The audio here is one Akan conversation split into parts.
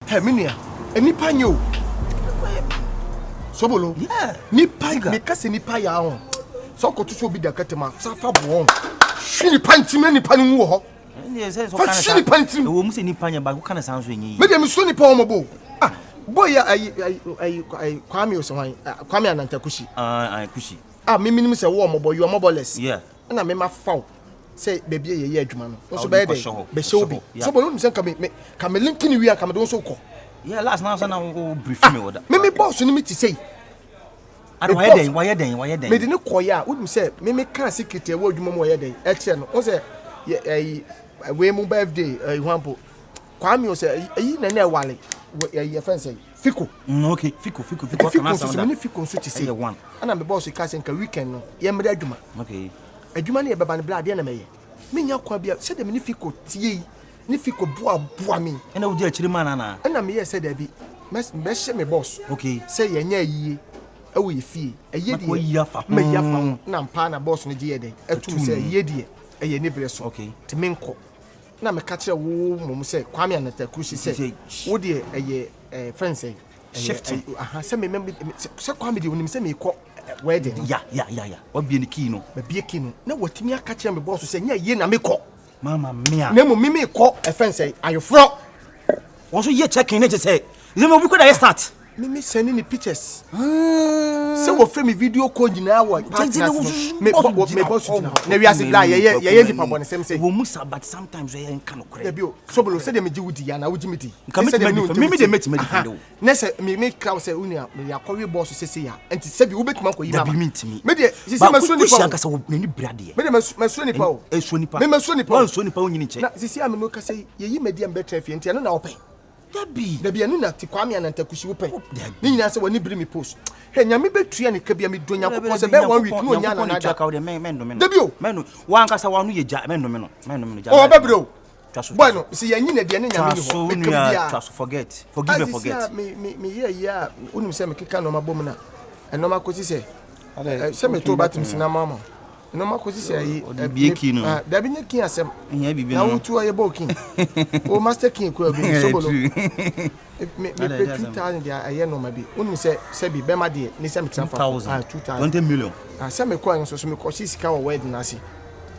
Hey, Minia, and Nipa you. Sobolo, yeah. Nipa, me kasi Nipa ya on. So ko to be the katema, safa bo on. Shini panti me Nipa ni wo. Yes, so kind of. Shini panti. We mu say Nipa nya ba wo kana san so yin. Me dem so Nipa o mo ah, boy ya I Kwame o so wan. Kwame Anantakushi. Kushi. Ah, me minim say wo mo boy, you are mobileless. Yeah. Na me ma faw. Say baby ye adwuma no. So be dey. Be show bi. So bo no say ka me link ni wi aka me don so ko. Yeah, last now na brief me with that. Me boss ni me ti say. And why den? Me dey ne koya, wodum say me kan secret e wo adwuma mo ye dey. E che no. O say we mo birthday Juanpo. Kwame o say yi na wale. Ye friend say Fiko. Okay, Fiko. Fiko so me Fiko so ti say. Ana me boss ka say nka weekend no. Ye me adwuma. Okay. Adwuma ne ye beba ne bla de na me ye. Me nya kwa bia se de me Fiko tie. Ni Fiko boa me. E na wo di akiri man na. E na me ye say da bi. Me she me boss. Okay. Say ye nya yie. E wo ye fie. E ye de. Me yafa na mpa na boss no je ye de. Etum say ye de. E ye ni bre so. Okay. Ti me nko. Na me ka kire wo mum say Kwame Anantakushi say. Wo de e ye friend say. Shift. Aha say me say Kwame de onim say me ko wedding. Yeah. What be the key no? Be be key no. Na watimi aka kire me boss say nya ye na me ko. Mama mia. Na mo me ko e friend say ayofro. Won so ye checking na say. Is me we could I start? Me sending the pictures. Say wo frame video call nyina wo. Me boss you. Na we as la ye di pabone sem say. Wo musa but sometimes we en kan okre. Debio. So bolo say dem gi wudi ya na wuji meti. Me dey meti defend. Na say me crowd say unia me yakọwe boss say ya. Enti say bi wo betuma ko yi mama. Me dey say me so ni pa. Ba ko wo ni brade. Me dey me so ni pa o. E so ni pa. Me so ni pa. So ni pa wo nyini che. Na sisi am no ka say ye yi media mbetra fie enti no na open. Dabi anu na ti Kwame Anantakushi wo pe. Ni nyina se woni biri me post. He nyame betua ne ka bia me donya ko se be 1 week no nya na na. Dabi o. Menu wan kasa wanu ye ja menu me no ja. Oh be bro. Bueno, si yanyi na dia ne nyame ni ho. Me bia. Just forget. Forgive and forget. Me yeah unim se me keka no mabom na. Eno makosi se. Se me to batim sina mama. No makosi se ayi bie ki no. Dabi nye kin asem. Nya bibi no. no. Na wutu Yeboah kin. O master kin ko abi so bolo. Me 2000 dia aye no ma bi. Unim se bi be ma de ni se me transfer 2000. 20 million. Se me ko so me ko sika wo wedding na se.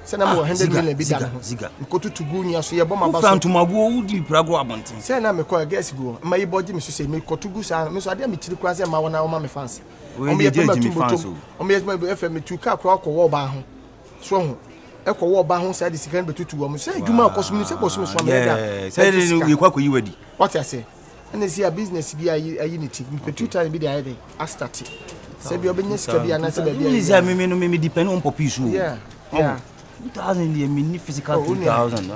Se na mo 100 million bi da. Ziga. Ko tutu gu nya so Yeboah ma ba so. Frantu mago udi prago abontin. Se na me ko guess go. Ma Yeboah me so se me ko tugu sa me so ade me chiri kwa se ma wona wo ma me fans. We dey me fans o. O me FM me tu ka kwa ko wo ba ho. So ho. E ko wo ba ho sa de sika be tutu wo mo. Se adwuma ko so me se ko so me so me da. Se ni Kwaku yi wadi. What I say? And see a business be a unity. Me 2000 be the idea. I start it. Se bi obenye sika bi ana se be bi. Louisa me depend on popi so. Yeah. 2000 dey me physical 2000.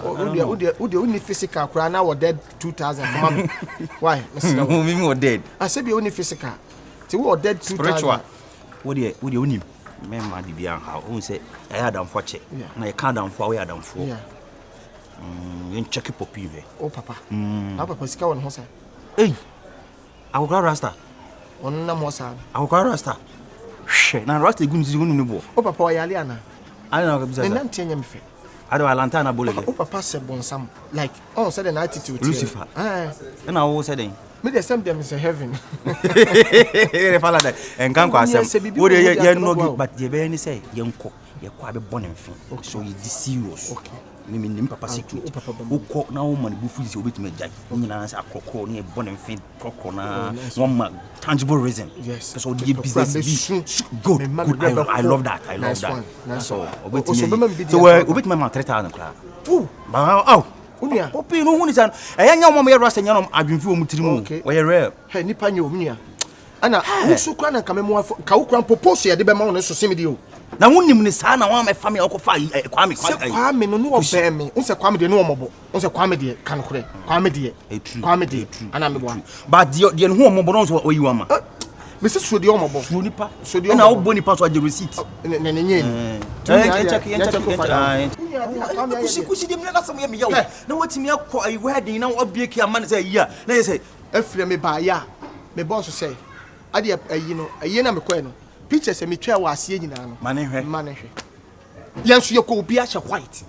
Who need physical kra na we dead 2000 for mama. Why? Me we dead. I say be only physical. Ti we dead 2000. Spiritual. What dey onim. Me ma di bia ha. Who say I had am for check. Na you can't am for we adam for. Yeah. You check popi we. Oh papa. Papa sika won ho sa. Hey, Akokra Rasta. On na mo sa. Akokra Rasta. Hwe, na Rasta egu nzi gunu bo. O papa oyale ana. Ana na kabisa. Na ntenya me fe. Ado Alanta na bolege. O papa se bonsam. Like, on said an attitude. Lucifer. Na wo said den. Me dey send them in heaven. They follow that. En kan kwa asem. Wo dey ye no give but dey be ni say ye nko. Ye kwa be born mfin. So you dey serious. Okay. Me papa secret. Uko na wo man bufu isi obetuma jai. Nyina say akoko na e born mfin koko na one man tangible reason. Yes. So the business be good. I love that. I love that. So obetuma. So obetuma ma 3000 kra. Ooh. Ba Unia. Popi no hu ni san. Enya mo me rasta nya no adwemfi o mutiri mu. We rare. Hey nipa nya omnia. Ana wusu kwa na kamemu ka wo kran propose ya de be ma no so semi de o. Na wonim ni sa na wa me fa me akofa Kwame. Kwame no no obe me. Unse Kwame de no omobo. Unse Kwame de kan kore. Kwame de. Kwame de. Ana me bo. But de no hu omobo no so oyiwa ma. Me se so de omobo. So nipa. So de na wo bo nipa so age receipt. Ne nye. Check. Kusi de me na sam ye me yawo. Na watimi akọ ayi wedding na obie ki amane say ya. Na ye say afre me ba ya. Me boss say ade ayi no ayi na me kọ no. Pictures me twa wa ase nyina no. Mane hwe. Yenso ye ko obi a white.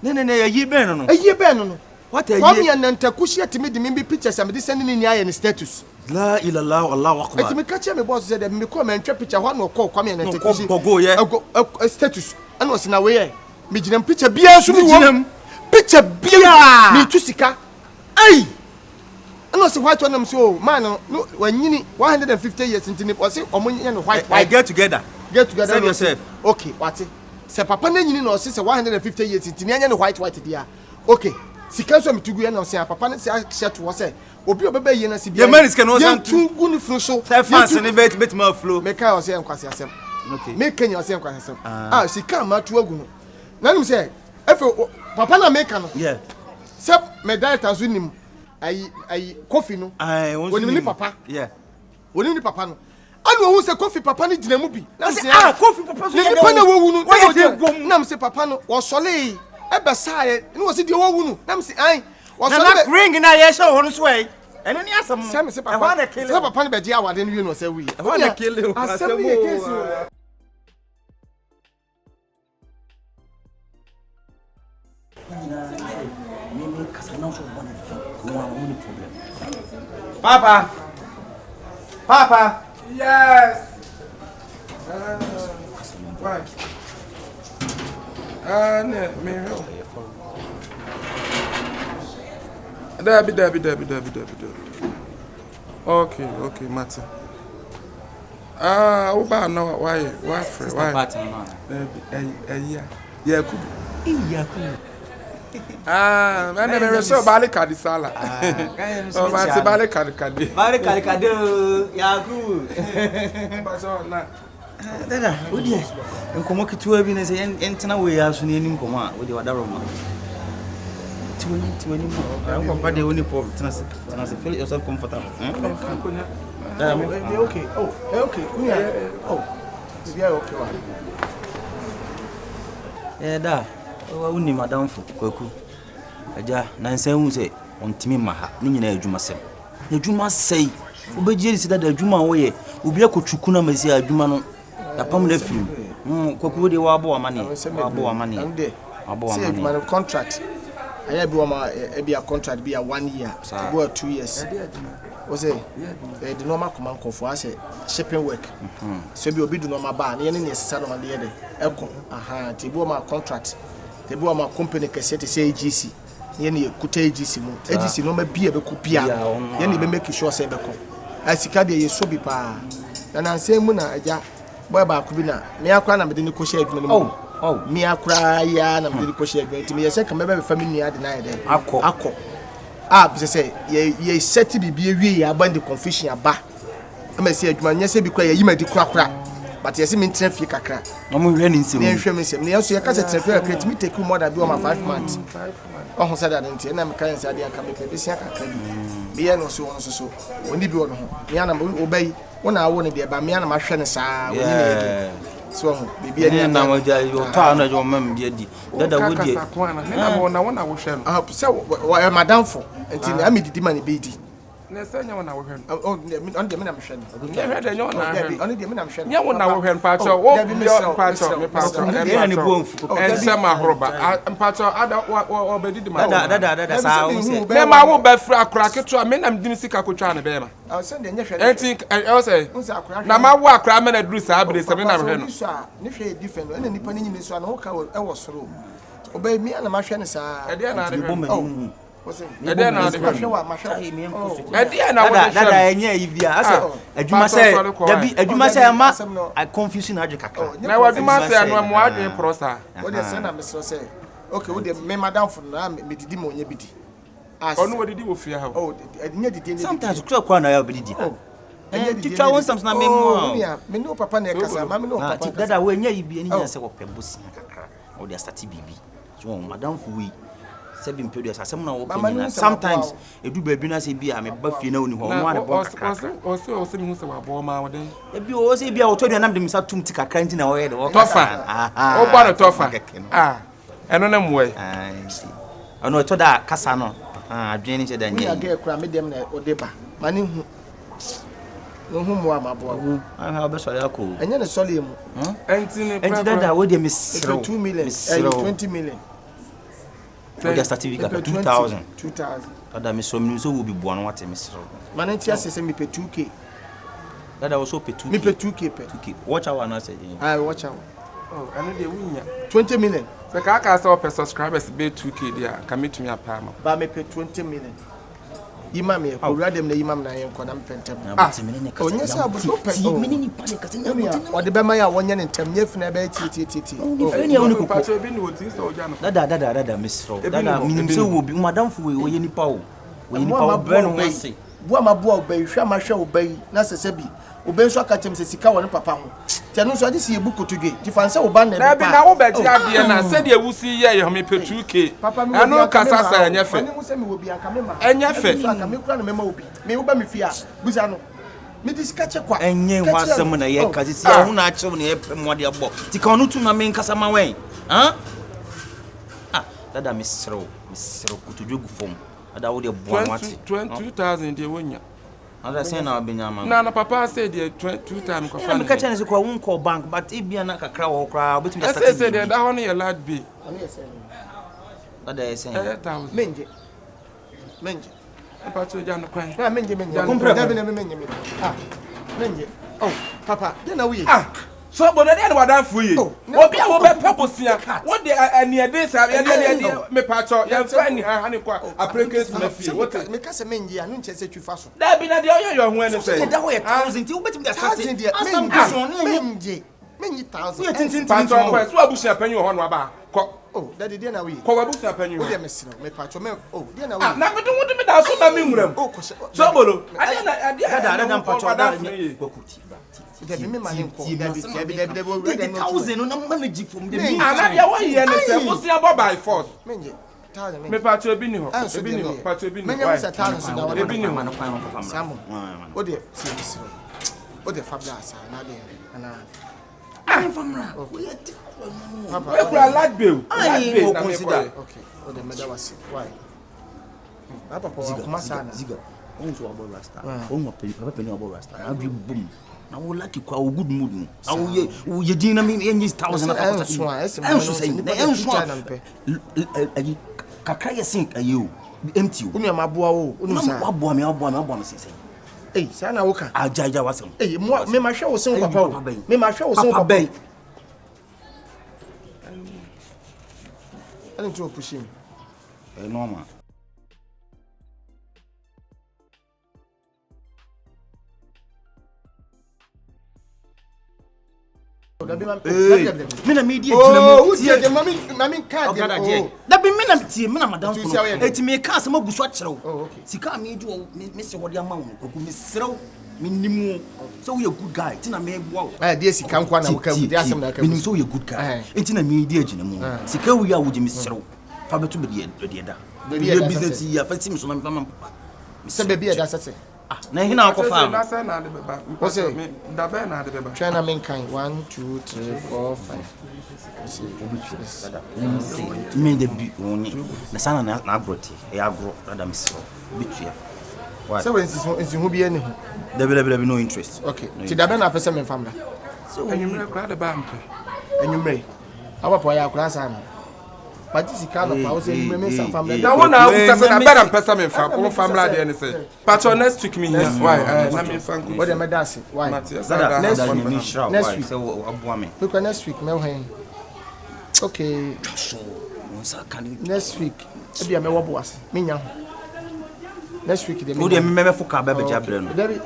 Ne ayi ben no. Ayi ben no. What a Kwame and Nantakushi at me the pictures and sending in your status. La ilallah Allah akbar. Let me catch me boss said me come and picture one or call Kwame and Nantakushi. Go yeah. A status. And was in a way. Me picture beer picture beer me to sika. Aye. And was white one so man no when you 150 years into it was white. I get together. Save yourself. Okay, what it? Say papa na nyini no say 150 years into nya white dia. Okay. Sika so me tugu ya na say papa na say shirt wo say obi obeba yi na se bia. Your man is can no san tugu ni fru so. Fans ni bet ma flow. Me kai o say enkwase asem. Okay. Me kenya o say enkwase asem. Sika ma tu agu no. Na nim say efe papa na make no. Yeah. Say me director zo nim ai coffee no. Woni ni papa. Yeah. Woni ni papa no. Anu wo say coffee papa ni gina mu bi. Na say coffee papa so. Ni papa na wo wu no. Na say papa no wo sole ebe sae ni wo se de wo wu no. Na say ai wo sole na ring na ye show hono so ai. Eno ni asem. Say papa na kill. Say papa na be dia awade no wi no say wi. Ho na kill o. Asem ni case o. Papa. Yes. Why? No, me help. Debbie. Okay, Martin. What about now? Why? Yeah, cool. I never saw Balikadi Sala. Oh, Martin Balikadi. Balikadi, yeah, good. Dada, what do you? And come up to a business and enter away as soon as you come out with your other room. 20 more. I'm going to the only problem. Feel yourself comfortable. Okay. Okay. Yeah, okay. Yeah, da. Uni madam for Kwaku. Aja, Nancy say on Timmy Maha, Nina Jumasem. The Juma say, Ubeji said that the Juma way, Ubia Kuchukuna Messia Jumano, a permanent film. Kwaku de Wabo money, Wabo money. Say, my contract. I have a contract be a 1 year, go 2 years. Was it the normal command call for us shipping work? So be obedient normal bar, any son of the other. Elcom, Tiboma contract. The Boama company can say AGC. Yenny Kuta AGC, AGC no be a copia. Yenny be make sure say become. As Sicadi is so be pa. And I say Muna, ja, Baba Kubina, me akwana me didn't push it. Oh, me akra ya na me didn't push it. To me, I said, come back family I deny them. Ako. Because say, ye set to be a band the confession aba. I may say, man, yes, be quiet, you may do crack. But yes, mean traffic crack. I'm running some. Me also, you can't say, create me take you more than 5 months. Oh, said that, and I'm kind of say, I can make this year. Be no so. When you be on home, Yana obey 1 hour in the about me and my friends. So, be a now, your town, your mum, that I would get. I want to share. So, what am I down for? Until I meet the money baby. Let's say you want to work. Oh, on the minimum. Only the minimum. You want to work, Pacho. And some are and Pacho, I did the man. That's how I won't bet for a cracker to a man. I'm doing sick. I could try to bear. I'll send the next. I think I'll say, now my work, I'm going to do something. I'm different. And any penny in this one, I was through. Obey me and the machine is a I confusing okay, we dey madam for na me didi mo nya bidi. Onu we didi wo fia ha. Oh, nya didi. Sometimes you kwa na ya bidi. Titwa won something na me mo. Me no papa na kasa, ma me no papa. Dada we nya ibi ani nya se wo pembosi kakra. O dey start bibi. So madam for we seven periods asem na wo kenya. Sometimes edu ba bi na se bi a me ba fie na oni ho mo ade bo kakra. O se mi hu se wa bo ma wo den. E bi o se bi a wo to na dem sa tum ti kakra nti na wo ye de wo. Tofa. O ba no tofa. Eno na muwe. Ono to da kasa no. Adwen ni che da nya. Ya ga ekura me dem na odeba. Mani hu. No hu mo amabo. Ha obeso ya ko. Enye ne sole mu. Enti dada wo de me 2 million, 20 million. the certificate 2000. 2000. Dada me so me so will be born what me so. Man enti say me pay 2k. Dada also pay 2k. Me pay 2k pay. 2k. Watch our na say. I watch out. Oh, I know they win 20 million. So can say per subscribers be 2k there. Can meet me a palm. Ba me pay 20 million. Imam e ko wura dem na imam na yen ko na mpentem. Onye say abuso pay. Minini pa ne kase na. O de be ma ya wonye ne ntem nyef na be ti. O fe ni oni ko. Pacho bi ni oti so oja no. Dada misro. Dada minim se wo bi madam fu we ye nipa o. We nipa o bre no wase. Bua ma bua obai hwa ma hwa obai na sese bi. Obai so aka chem se sika wo ne papa ho. Tianu so ade se ye buko tudwe. Ti fanse wo ba na. Na bi na wo be ji ade na se de ewusi ye me pe 2k. Anu kasa sa enye fe. Ani wo se me wo bi aka me ma. Enye fe. So aka me kura na me ma obi. Me wo ba me fi a. Buza no. Me diska che kwa. Enye wasem na ye kazi si hu na ache na ye pem wode abo. Ti ka onu tu na me nkasa ma wen. Ah? Dada misro kutudwe gu fom. Dada wo de boa wate. 2000 de wonya. Ada say na obenyama. Na papa say the 2 time ko fa. Me ka chane se kwa won call bank but e bia na kakra wo kra obetimi da start. Say that one your lad be. Ani say. Dada say. 1000. Menje. Pacho ja no kwan. Na menje. Dabi na menje. Menje. Oh, papa, then na we. So but then what am for you? Obi a wo be purpose ya. What the ani dey say me pacho ya friend hani kwa applicants me fee. What me ka se menje anu nche se twifa so. Da bi na dey oyo ho ene say. Da ho ye 1000 ti obetimi da start. Menje 1000. Pacho kwa so abusia panyi ho no aba. Ko oh, daddy dey na we. Ko abusia panyi. O dey mesino me pacho me oh, dey na we. Na me do me da so na me nwuram. Oh, ko so bolo. Dada pacho da ni Kwaku Debi me mane nko debi 1000 no manage from the me ana ya wo ye ne se wo sia by force menje 1000 me pacho ebi ni ho pacho ebi ni ho menye wo se 1000 so da ebi ni ho man kwan ko fam samu o de si o de fabla asa na de ana ani famra papa we kura ladbe ai go consider okay o de meda wasi why papa po kuma sana ziga on so abo rasta on mo papa ni abo rasta na bi boom na wo lucky kwa wo good mood no na wo ye din na me enyi 1000 na fa so say na enso ayi kakra ye sink ayi o empty o unu ma boa wo unu sa aboa me say eh sa na wo ka ajaja wasem eh me ma hwe wo sen papa o me ma hwe wo sen papa ani to push him normal mina media tina mami card da bi mina tie mina madam fo eti me ka se maguso akyerew sika me di me se wode ama wo Kwaku me serew me nimu so we a good guy tina me boa dey sika nkwa na wo ka dey asem na ka me nim so we a good guy eti na me di agina mu sika we a wo je me serew fa beto be de da be business ya fa tim so na me papa se be bi da sese na hina akofa na say na de beba o say da be na de beba try na men kan 1 2 3 4 5 me de bi woni na sana na agroti e agro rada misro bitua why so when is hu bi eni hu debe no interest okay ti da be na pese men famda so enyumre kra de ba mpe enyumre abapo ya kra sa na Patisi kala pa o say me some family. Na wona u say na better person me fa o family dey any say. Patcho next week me here. Why? Na me fan ku. What am I dancing? Why? Next week say aboa me. Look next week me when. Okay. Next week. E bia me wo boase. Me nya ho. Next week dey me. O dey me fo ka ba be jabre no. David.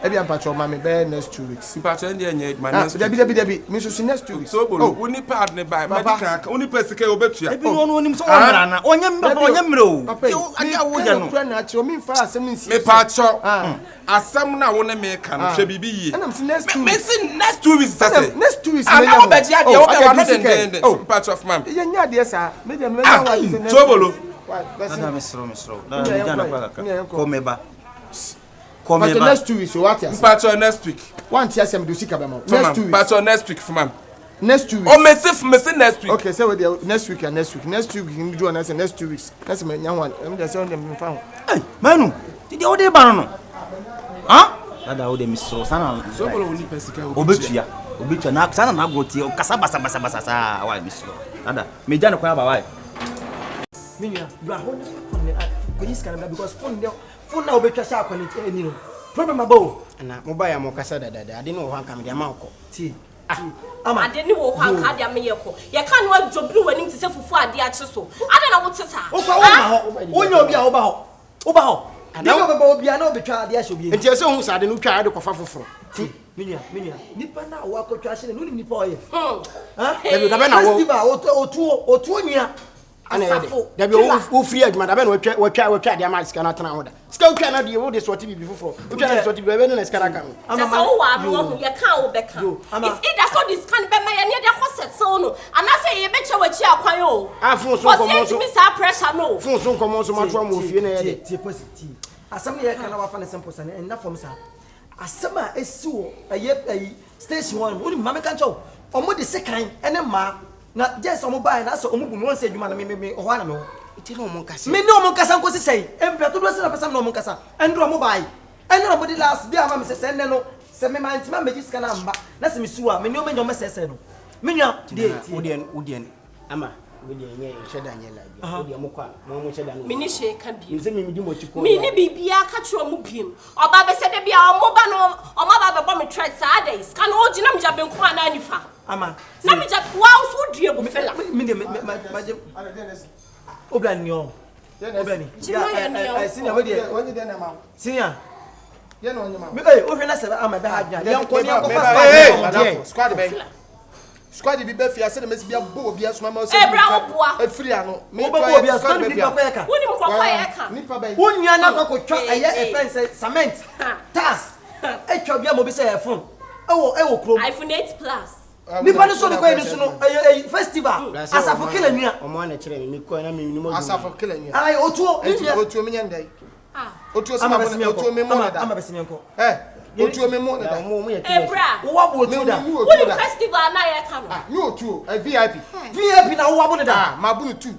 Ebi ampacho ma me be next 2 weeks. Pacho ndi enye my next. David. Me so next 2 weeks. So bolo, woni pad ne buy, medical, woni pesike obetua. Ebi no onim so wonra na. Onye mre o. Ade awo ya no. Na achi o mi fa asem nsi. Me pacho. Asem na wo ne me ka no hwe bibi yie. Na next 2 weeks. Me see next 2 weeks say. Next 2 weeks me nya. Ana obeji ade o be wa no den. Pacho of man. Ye nya ade sa. Me dem me nya wa say. So bolo. Nada misro. Na me jana kwa ka. Ko meba. But the next 2 weeks, so what? Pacho next week. One year, some do see Kabama. Next 2 weeks. Pacho next week, man. Next 2 weeks. Oh, me say next week. Okay, so next week and next week. Next 2 weeks, you do another next 2 weeks. That's my young one. I'm just saying them found. Hey, Manu, did you order banana? Huh? Nada order me so sana. So bolo woni pesika obetua na sana na goti o kasa basa. Why me so? Nada, me jana kwa ba why? Minya, you are holding phone. Police can because phone now be try quality any problem about. Na mobile mo kasa dada. I didn't know how come the amount ko. Ti. I didn't know how hard ya me yeko. Ya kan wa jobru wani ti se fufu ade a che so. Ada na wo teta. Onye obi a oba ho. Oba ho. Na oba obi a na obetwa ade a so bi. Enti ese hu sa ade no twa ade kofa foforo. Ti. Minya. Nipa na wo akotwa hye no ni nipa oye. Ha? Da be na wo. Otu nya. Ana yede. Da be wo free adwuma da be na wo twa ade ama sika na tena ho da. Sika wo twa na de wo de sorti bi foforo. Wo twa na sorti bi be na sika na kan. Ama wo wa no ya kan wo be kan. It's either so this can be my near the corset so no. And I say ye be che wachi akwan o. Fun so komo so. Me sa pressure no. Fun so komo so ma to am ofie na yede. Ti positive. Asam ye kan na wa fa ne simple san en na form sa. Asama esi wo ayi station 1 wo ni mama kan chow. Omo de sekan ene ma na just omo buy na so omo bu no se adwuma na me o ho na me ho. Ti no mo nkasa. Me no mo nkasa nkosi sei. Empia to do se na pesa no mo nkasa. Endro omo buy. Ene no body last day ama me se ne no se me man tima meji sika na mba. Na se me suwa me no me nyoma se no. Me nwa de Udien ama Udien nye sheda nye la. Udien mo kwa mo sheda no. Me ni she ka bi. Nse me di mo chiko. Me ni bibia ka tro mu biem. Oba be se de bia omo ba no omo ba be bo me threat sa days. Kan o gina me jabe nko ana nifa. ama. Na me jabe wa so due bo fela. Me Obla ni o. Obla ni. Senior we dey. Onye dey na ma. Senior. Ye na onye ma. Me o hwe na se ama be ha dwa. Ye nko fast. Squad be. Squad bi be fia se de mesi bia bo obi asoma ma so. Ebra oboa. Efiri ano. Me bo obi asoma bi pa kwa ka. Woni mo kwa ya ka. Nipa be. Wonua na kwa twa eye fence cement. Tas. Etwa bia mo bi se e phone. Ewo krom. iPhone 8 Plus. Nipa no so de kwa ni so no festival. Asafo kila nua. Omo na kire me ko na me ni mo. Asafo kila nua. Ai otuo. Otuo me nyandai. Otuo sama otuo me mo na da. Ama besime nko. Otuo me mo na da. Mo ye Ebra. Wo wabo otuo da. Woni festival na ya ka no. Ni otuo, VIP. VIP na wo wabo da. Ma bu no 2.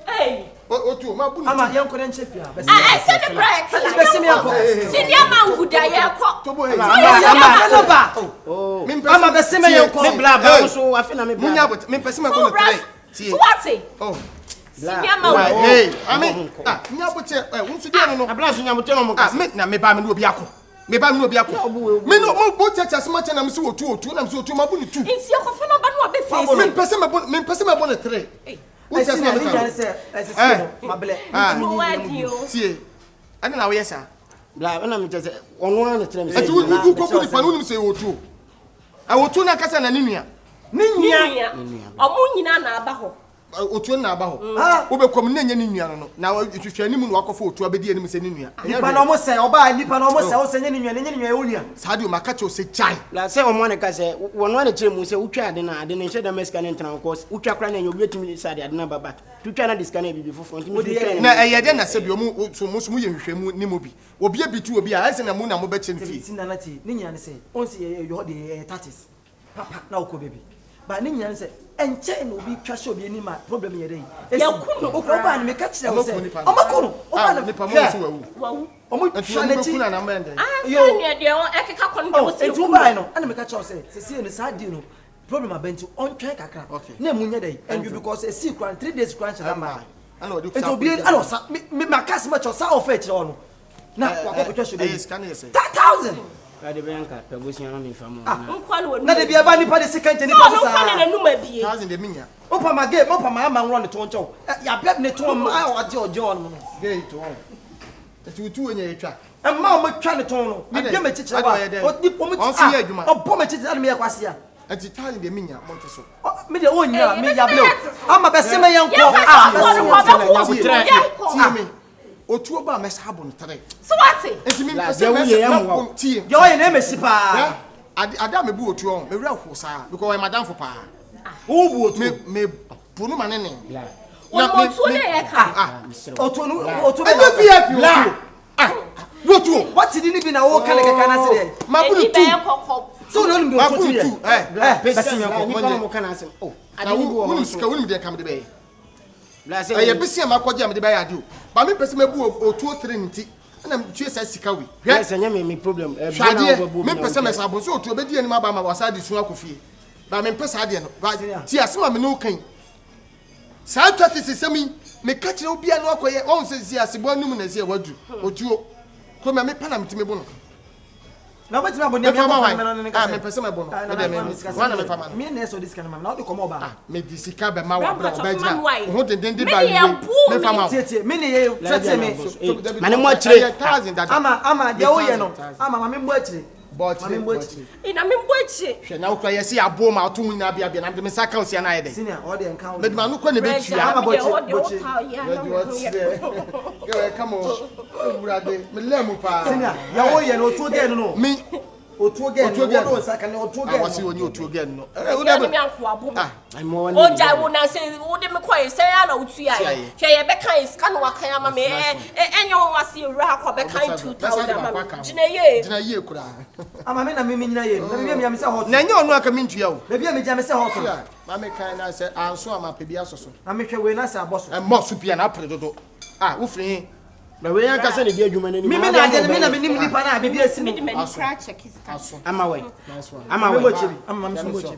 Hey. Otuo ma bu no 2. Ama ye nko na nchefia. I said the break. Besime nko. Senior man guda ye ko. Tobo he. Ama. Oh. Ama besime nko. Me bla ba so afi na me bla. Munya but me pese ma go no 3. Tie. What? Oh. Senior man. Hey, I mean, nya but wonsu dia no. Abla so nya bote no mo ka. Me na me ba me no obi akọ. Me ba me no obi akọ. Me no mo bo chacha se ma cha na me se otuo na me se otuo ma bu no 2. Nsi akofo na ba no abe face. Me pese ma bo no 3. Wo cha na me jan se no mabele. Tie. Ani na wo yesa. Bla na me tese ono na tere me. Ati wo ko di pa no nim se otuo. Otuo na kasa na ninia. Ninia. Omo nyina na aba ho. Otuo na aba ho. Wo be kom na nya ninia no. Na twetwe anim no akofo otuo abedi anim se ninia. Nipa na omo se oba nipa na omo se wo se nya ninia e wonia. Saadi o maka che o se chai. La se omo na ka se wono na tere mu se utwa ade na ade ne hye da meska ne ntena ko utwa kra na nya obi etimi saadi ade na baba. Tutwa na diska na bibi fofo ntimi tutwa na eyede na se bi o mu so mu ye hwehwemu ni mo bi. Obi ebitu obi a ase na mu na mo be che mfi. Ti na na ti ni nya ne se on se yo de tatis. Papa na uko baby. Ba ni nya ne se enche na obi twa she obi ni ma problem ye dey. Ya kunu oba ni me ka kire wo se. Omakunu. Oba na me pa mo so wawu. Wawu. Omo twa na chi. Na ma ndai. Yo ne de o ekeka kon de wo se. Etu ba no. Ana me ka kire wo se. Se se no sa di no. Problem abenti on twa kakra. Na mu nya dey. And because e see 3 days crunch na ma. Ana odi so obi ana sa me makasi ma cho sa offer kire ono. Na kwa ko twa she dey. 10,000. Ade be yanka pegosia no me famo na de bia ba nipa de second ni pa sa na numa bie 1000 de minya opa ma game opa ma ama nro ne to ncho ya bet ne to a oje on no gate to on tutu onye etwa e ma o twa ne to no me bia me chichira ba o di po me o bo me chichira na me yakwase ya ati 1000 de minya monte so me de onya me ya ble ama be se me yanko tie me otuo ba me sabo no 3 so what enti me pese me tie yo ye na me si pa ada me bu otuo me wura ho sa because I madam for pa wo bu otuo me punu manene o tuo na ye ka otuo no otuo be VIP otuo what did ni bi na wo kana kaka na se ma bu tu so no ni otuo tu besi me ko ni mo kana se oh ade ni bu wo ska wo ni de kam de be la se ye besi ma kwaje am de be ya de o ba me pese me bu otuo 3 nti na tue sa sika wi hwe se nya me problem me pese me sabo so otuo be di ani ma ba ma wasa de sun akofie ba me pese ade no ba ti asema me no kan sa twati sesemi me catch no bia no akoye on se sia sebo anum na sia wadu otuo ko me pa na metime bo no na wetin me bo ne me ah me pese me bo no me de me wana me fama me na so this kind man na do come oba me di sika be ma wa bra ba jina ho den di ba me fama tie me ne ye tete me mane mo akire ama de wo ye no ama me mbo akire Mami mbochi. Ina mi mbochi. Hwe na ukra yesi abo ma otu na bia na me saka osia na yede. Senior, all the encounter. Me ma no kwa ne betua. Ama bochi. Yo come on. Urade, me lemu pa. Senior, ya wo ye no otu ge no. Me otu ge no wo saka ne otu ge. Awasi oni otu ge no. Wo de me anko abo. Ai mo wani. O jai wo na se wo de me kwa se ya na otu ya. Hwe ye be kan iska no wakan ama me enyo wase ewura akọ be kan 2000 ama. Jina ye kura. Ama me na me nyina ye. Na me me se hot. Na nya onu aka mintua o. Na bia me me se hot. Ma me kan na se anso ama pe bia soso. Na me hwe we na se aboso. Mo so bia na apre dodo. Wo firi. Na we yan kase ne di adwuma nani. Me na ade me na me nim nipa na be bia si me me. de me crack check is Ama we. Nice one. Ama Me we. bochi. Ama me bochi.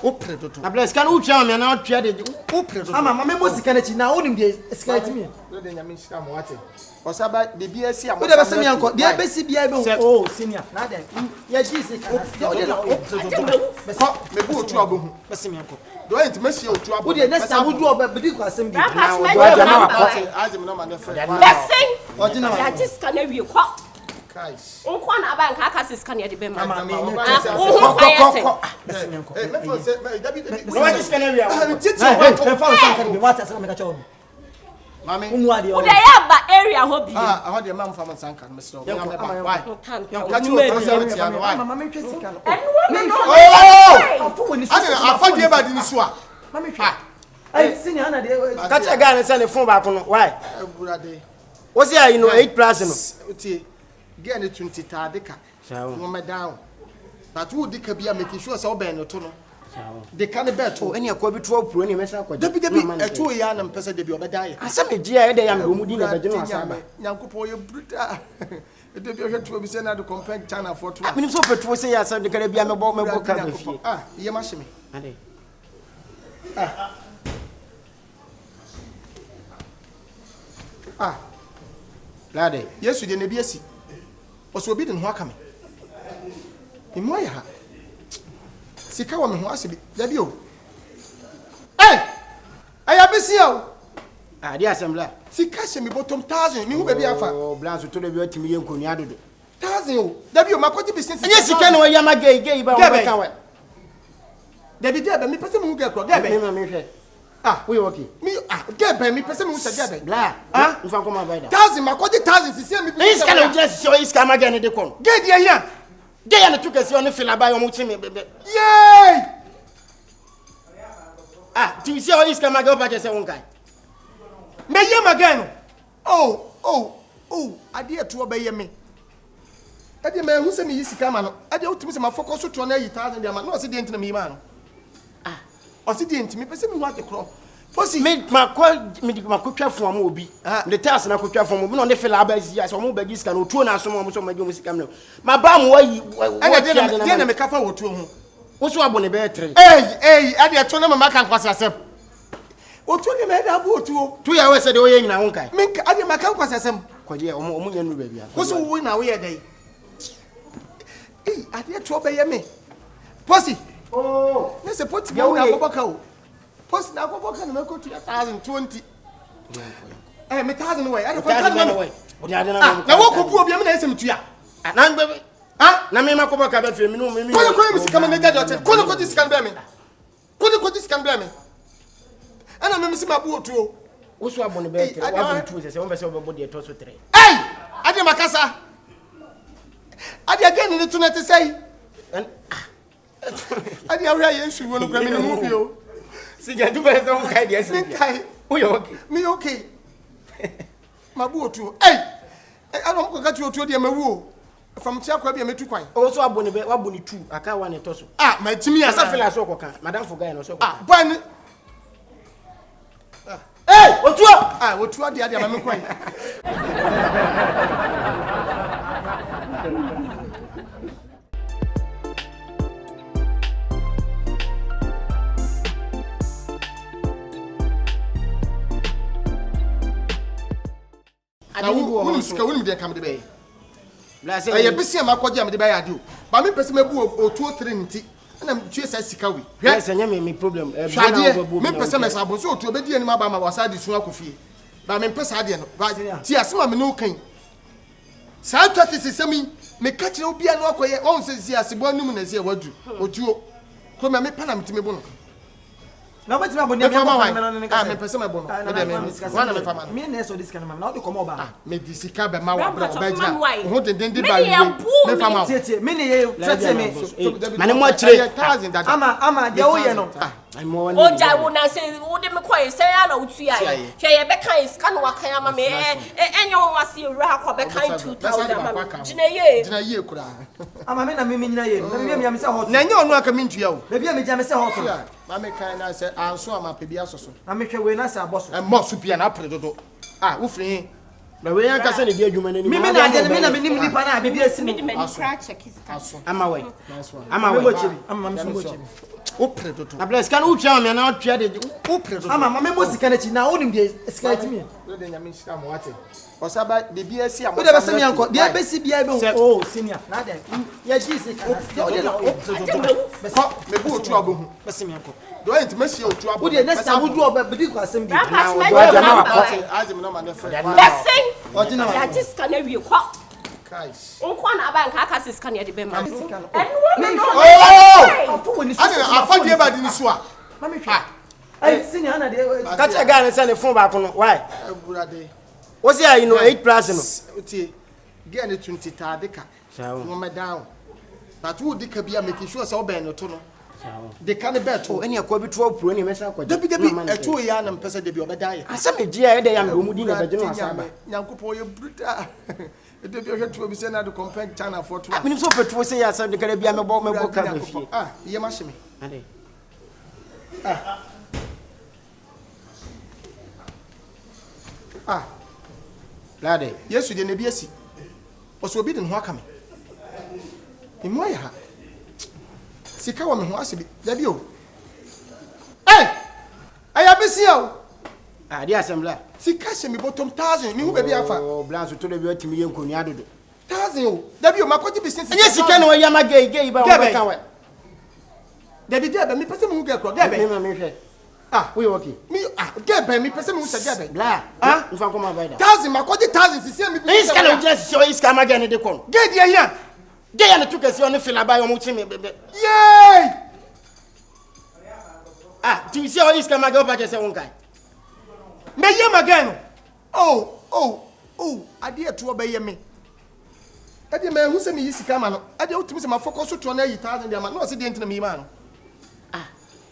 Wo pre dodo. Na bless kan utwa me na otwa de. Wo pre dodo. Ama me mo sika na chi na onim de sika ti me. No de nya me shika mo wate. Osaba de bia si Wo de be se me anko. De be si bia be oh senior. Na de. Ya ji sika. De na me bu otu abo hu. be se me anko. Do ent me si otu abo. Wo de next time wo do oba be ko asem bi. na o do adama wa Azim no ma ne fre. Blessing. Original. Ya just can we kwa. Guys. Unkwa na aba nka aka sika ne de be ma. Ama me Be for say David. No one is kana wi Ah, titi. me fa so kan bi what asem me ka chawo. Mami. Umu ade. Wo de ya ba area ho bi. Ah, how the man from Sanka, Mr. Why? Kan. Catch you personality and why? Mama me twa sika no. Oh! Afu woni so. I found you about this one. Mama twa. Ai senior na de. Kacha ga ne se ne phone ba ko no. Why? Brother. What's here you know 8 plus no. Oti. Get ne 20 tadeka. Sawo. No me down. But who dika bia make sure say oben no to no. They can bet to Eni akwa bi to pro ni me sa kwa. Debi etu ya na mpese debi obeda ye. Asa me gia e de ya me mu di na be gino asaba. Nyankopon ye bruta. Debi o hwetu obi se na do compare China for to. Minim so petu se ya sa de kare bia me bo ka na fie. Ah, ye ma hye me. Ade. Lade. Yesu de na bi asi. Oso obi de no aka me. Imo ya ha. Sika wo me ho asibi. Dabi o. Aya besi o. Ade assembly. Sika hye me bottom 1000. Me hu ba bi afa. Oh, blanche to de bi otimi ye nkoni adodo. 1000 o. Dabi o makoti business. Enye sika na we ya ma gay ba o ka we. Dabi debe me pese me hu gekro. Debe. Me hwe. We okay. Me debe me pese me hu se debe. Bla. Nfa ko ma baida. 1000 makoti 1000 sisi me bi. Sika na ujia sisi o iska ma gay ne de kon. Gay dia hia. Gay ya na tukesi oni fila ba yo mu timi bebe. Yay! Tu isi o iska ma gay o pa se won kai. Me ye magano. Oh, ade eto be ye me. Ade me hu se me yisi kama no. Ade utimi se ma focus to na 1000 dia ma. No se de ntina me ma no. O se de ntimi pese me hu ade kro. Fosi Me makotwa fun am obi. The task na kotwa fun obi no ne fila ba isi so mo bagi sika no tuo na so mo so ma gyo sika no. Ma ba mo wayi. Ade na me kafa wotu hu. Wo so abone be 3. Ade eto na mama kan kwase asem. Otu ni me da bu otu. Tu ya we se de o ye nyina won kai. Me ade maka kwase asem. Kwaje omo nya nu ba bia. Wo so wo na wo ye dai. Ade eto be ye me. Fosi. Ne se poti mo na bobaka o. Post na bobaka na me ko 2020. Me 1000 way. Ade 1000 way. Na wo ko bu obi me na esem tuya. Na ngbe na me makobo ka ba fe mi no me mi. Ko mi sika me na jaje. Ko di sika be me. Ko di sika be me. Ana me misi mabu otu o. Wo so abone be 3. Wa bu 2 se won be se obebo de to so 3. Ade makasa. Ade again ni tuna te sei. Ade awra Yesu wo no kwa me ni mu bi o. Sija du be se won kai de ese. Kai. Wo yo okay. Me okay. Mabu otu. Ana mo ka ti otu de mawu o. Fam tia kwa bia metu kwan. Wo so abone be wa boni 2 aka wa ne to so. Ma timi asa fela so koka. Madam for guy no so koka. Ban. Otuo. Otuo de ade ma me kwan. ade ni wo wonu sika wonu de kam de be la se ye bisi am akwaje am de be ya de o ba me pese me bu otuo 3 nti na tue sa sika wi hwe se nya me problem me pese me sa bo so otuo be di ani ma ba ma wasa de sun akofie ba me pese ade no ba ti asema me no kan sa twati sesemi me ka kire obi anu akoye won se si asebo anum na si e wadu otuo ko me pana me ti me bo no na ba ti ma bo ne me pese me bo no me de me wana me fama me na so this kind man na o de komo ba me di sika be ma wa bra obaja ho den ba me fama tie me ne ye tete me mane mo kire ama de wo ye no o ja wo na se wo de me koy se ya na utu ya hwe ye be kan ska no wakan ama me enye wo wase ewura ha ko be kan 2000 ama jina ye kura ama me na me nyina ye na me me se hot na enye onu aka me ntua wo na bia me ja me se hot ma me kan na se anso ama pe bia soso na me hwe we na se aboso mo so bia na apre dodo wo firi na we yan ka se ne di adwuma nani me na je me na me nim nipa na bia si me di me crack check iska ama we ama we ama me so mo chibi o pre dodo na bless kan utwa me na utwa de o pre dodo ama me mo sika na chi na onim de sika ti me de nya me sika mo wate osaba de bia si am wo de be se me anko de be si bia be oh senior na de ya ji sika na de na ko me bu otu abohu be se me anko do ent me si otu abohu wo de next time wo do oba bidi ko asem bi na wo de na wa aje me no ma de fe blessing original ya just can we kwa guys onko na aba nka aka sis can ya de be ma enu no afu woni so afadie ba di ni so a ma me hwa ai senior na de ka che ga ne se ne fon ba ko no why burade wo se you know 8 plus no utie get ne 20 ta de ka sawo no me down but wo de ka bia make sure say oben no to no de ka ne beto eni akwa bi to pro ni me sa kwa debi eto ya na mpese debi obeda ye asa me dia e de ya me mu di na beje no asaba nyankopon ye bruta debi o hweto bi se na de compare China for to minim so peto se ya sa de kare bia me bo ka be fie ye ma hye me ade lade yesu de ne bi asi o so obi de ho aka me imo ya ha sika wo me ho asibi debi o aya besi o ade assembly sika hye me bottom 1000 mi hu be bi afa o blanso to le bi otimi ye nkoni adodo 1000 o debi o makoji business enye sika no ya ma gay ba o be kan we debi debe mi pese me hu ge kro debe me hwe we okay mi debe mi pese me hu se debe bla nfa ko ma baida 1000 makoji 1000 sisi mi me sika no just so iska ma gay ne de kon ge dia hia gay ya ne to kesi on feel about yo mu chi me yey ti si o iska ma gay o pa je se won kai me ye magano ade eto be ye me ade me hu se me yisika ma no ade utimi se ma focus to na yi 1000 dia ma no se de entina me ma no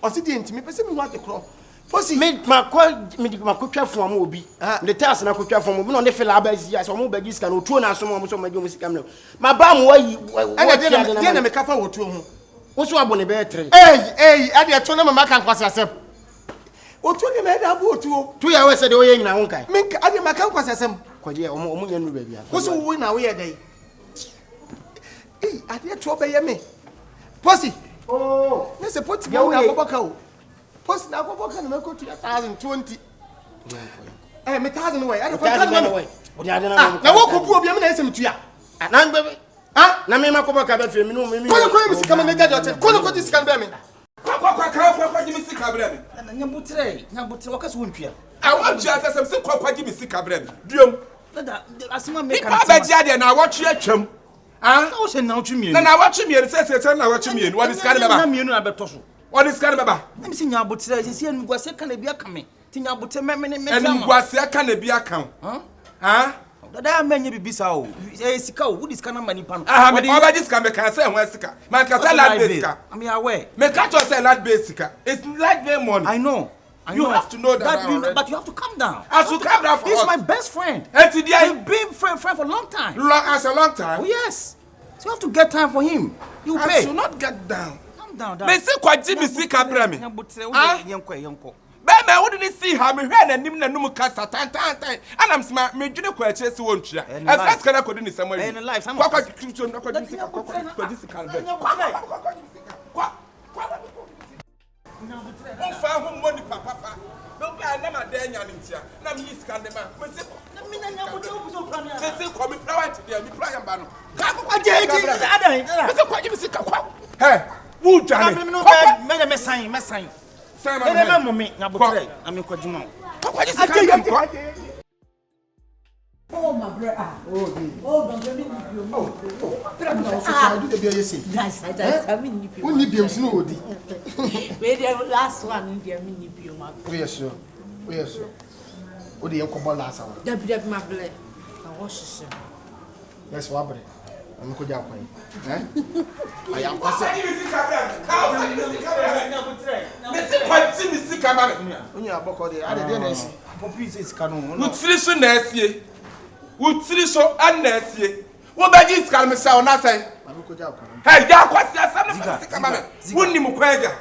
o se de entimi pese me hu ade kro fosi me makotwa fo am obi the task na kotwa fo mo no ne feel about ya so mo ba gi sika no tuo na so mo so ma gi mo sika me ma ba mo wayi ade na me kafa wo tuo ho wo so abone be 3 ade eto na mama kan kwase asem otu ni me da bu otu tu ya we se de o ye nyina won kai me ade maka kwase asem kwaje o nya nu ba bia wo so wo na wo ye dai ade eto be ye me posi ne se poti mo na boboka o posi na boboka na me ko 2020 me 1000 way ade ko kan me o de ade na na wo ko bu obi me na esem tuya na ngbe na me makoboka ba fe mi no me ko mi sika me ne gajo che ko di sika be me kwa give me sika bre me nyambutre wakaso wontua I want you asem se kwa give me sika bre me duom dada asema me kan ba dia de na watwe atwam o se na otwe mienu na watwe mienu se na watwe mienu what is kind na mienu na beto so what is kind baba na mi se nyambutre se enu gwase kan bia kame ti nyambutre me enu gwase kan bia kan dada menye bibisa o sika o wudi sika na mani pa no me oba dis kan me kan say ho sika man kan say land base sika I'm aware me can to say land base sika it's land base money I know you have to know that but you have to calm down as you calm down for he's my best friend we've been friend for a long time as a long time oh yes so you have to get time for him you pay I should not get down calm down me say kwaji me sika bra me nyambutre wo yenko Bema wo didn't see how me hwe na nim na num kasa tan anam sma me dwene kwa achi esi wontwa first kana kodi ni samari in life kwa tutu na kwa sika kwa sika be kwa fa ho mo ni papa be na ma da nya ni ntia na me sika de ma me se Say come private there, me private ba no. Aje say kwaji me sika kwa. Hey, wo jane. Me sign. Say ma me na botre na me kwaji ma. Kwaji sika. Oh, my brother. Don't let me give you. Do the beer, you see. Nice, I mean, if you need them, no. Maybe the last one in the mini view, my yes, sir. Yes, sir. What do you call last hour? That my blood. I wash it. That's what I'm going to do. I am passing. Utiri so anesie wo baji skal me say ona say hey ja kwasi asam sika mame wonni mu kwaga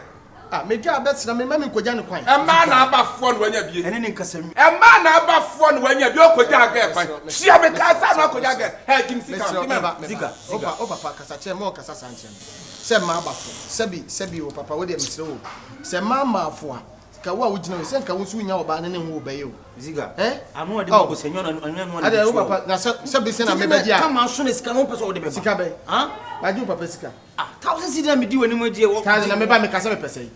me ja betina me mame koja ne kwan e ma na abafo no wanya bie ene ne nkasam e ma na abafo no wanya bie okoja aga kwan hia me ka sa na okoja aga hey gim sika o papa kasa che mo kasa sanche se ma abafo sebi o papa wo de mesre wo se ma amafo a ka wa wujina we se nka wo su nya oba ne wo baye o ziga anu ade mo senyo na anu ade wo papa na se bi se na me be dia kama so ne sika no pese wo de be sika be ba ju papa sika 1000 cedi na me di wani mo die wo 1000 na me ba me kasa me pese yi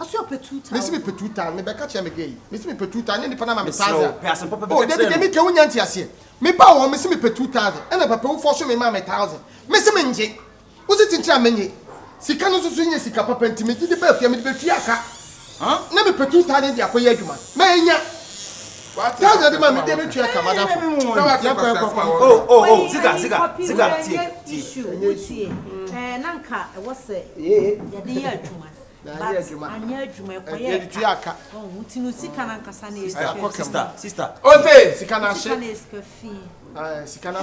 aso pe 2000 me si me pe 2000 me be ka che me gay me si me pe 2000 ne pa na ma me 1000 person papa be oh de me ke wo nyanti ase me ba wo me si me pe 2000 e na papa wo forso me ma me 1000 me si me nje wo si tintra me nje sika no so nye sika papa nti me di be afia me di be tuaka na me pe 2000 dia koye adwuma me nya That's the man me try kamada oh ziga issue nanka e wo se ye de ya adwuma anya adwuma ko ye tuaka tinu sika nanka sa na sister Ose sika na she sika fi sika na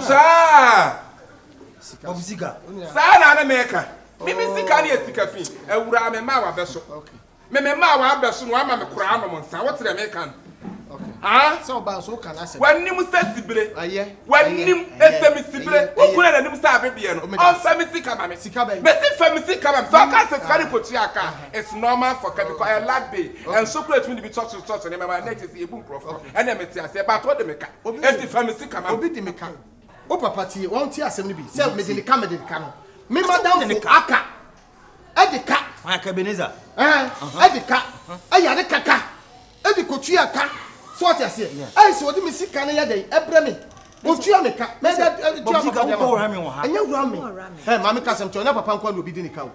Bob ziga sa na meka me sika na sika fi ewura me ma wa beso okay me ma wa beso no ama me kura no monsa what re meka so ba so kana se wanim sesibire aye wanim esemisibire okuna na nim sa abebie no on semisika ma me sika ba me si femisika ma so ka se skari poti aka it's normal for ka because I like day and so create me be touch ne ma na je se ebu profo and me ti ase ba to de meka enti femisika ma obi di meka o papa ti won ti asem ni bi se me de ka no me madam fo aka edika aka beneza edika aya de kaka edi kotu aka so what you say I say odi me sika na ya dey ebre me otua me ka me da otua me ko rami wo ha anya wura me ma me ka sem cho na papa nkwa no obi di ni ka o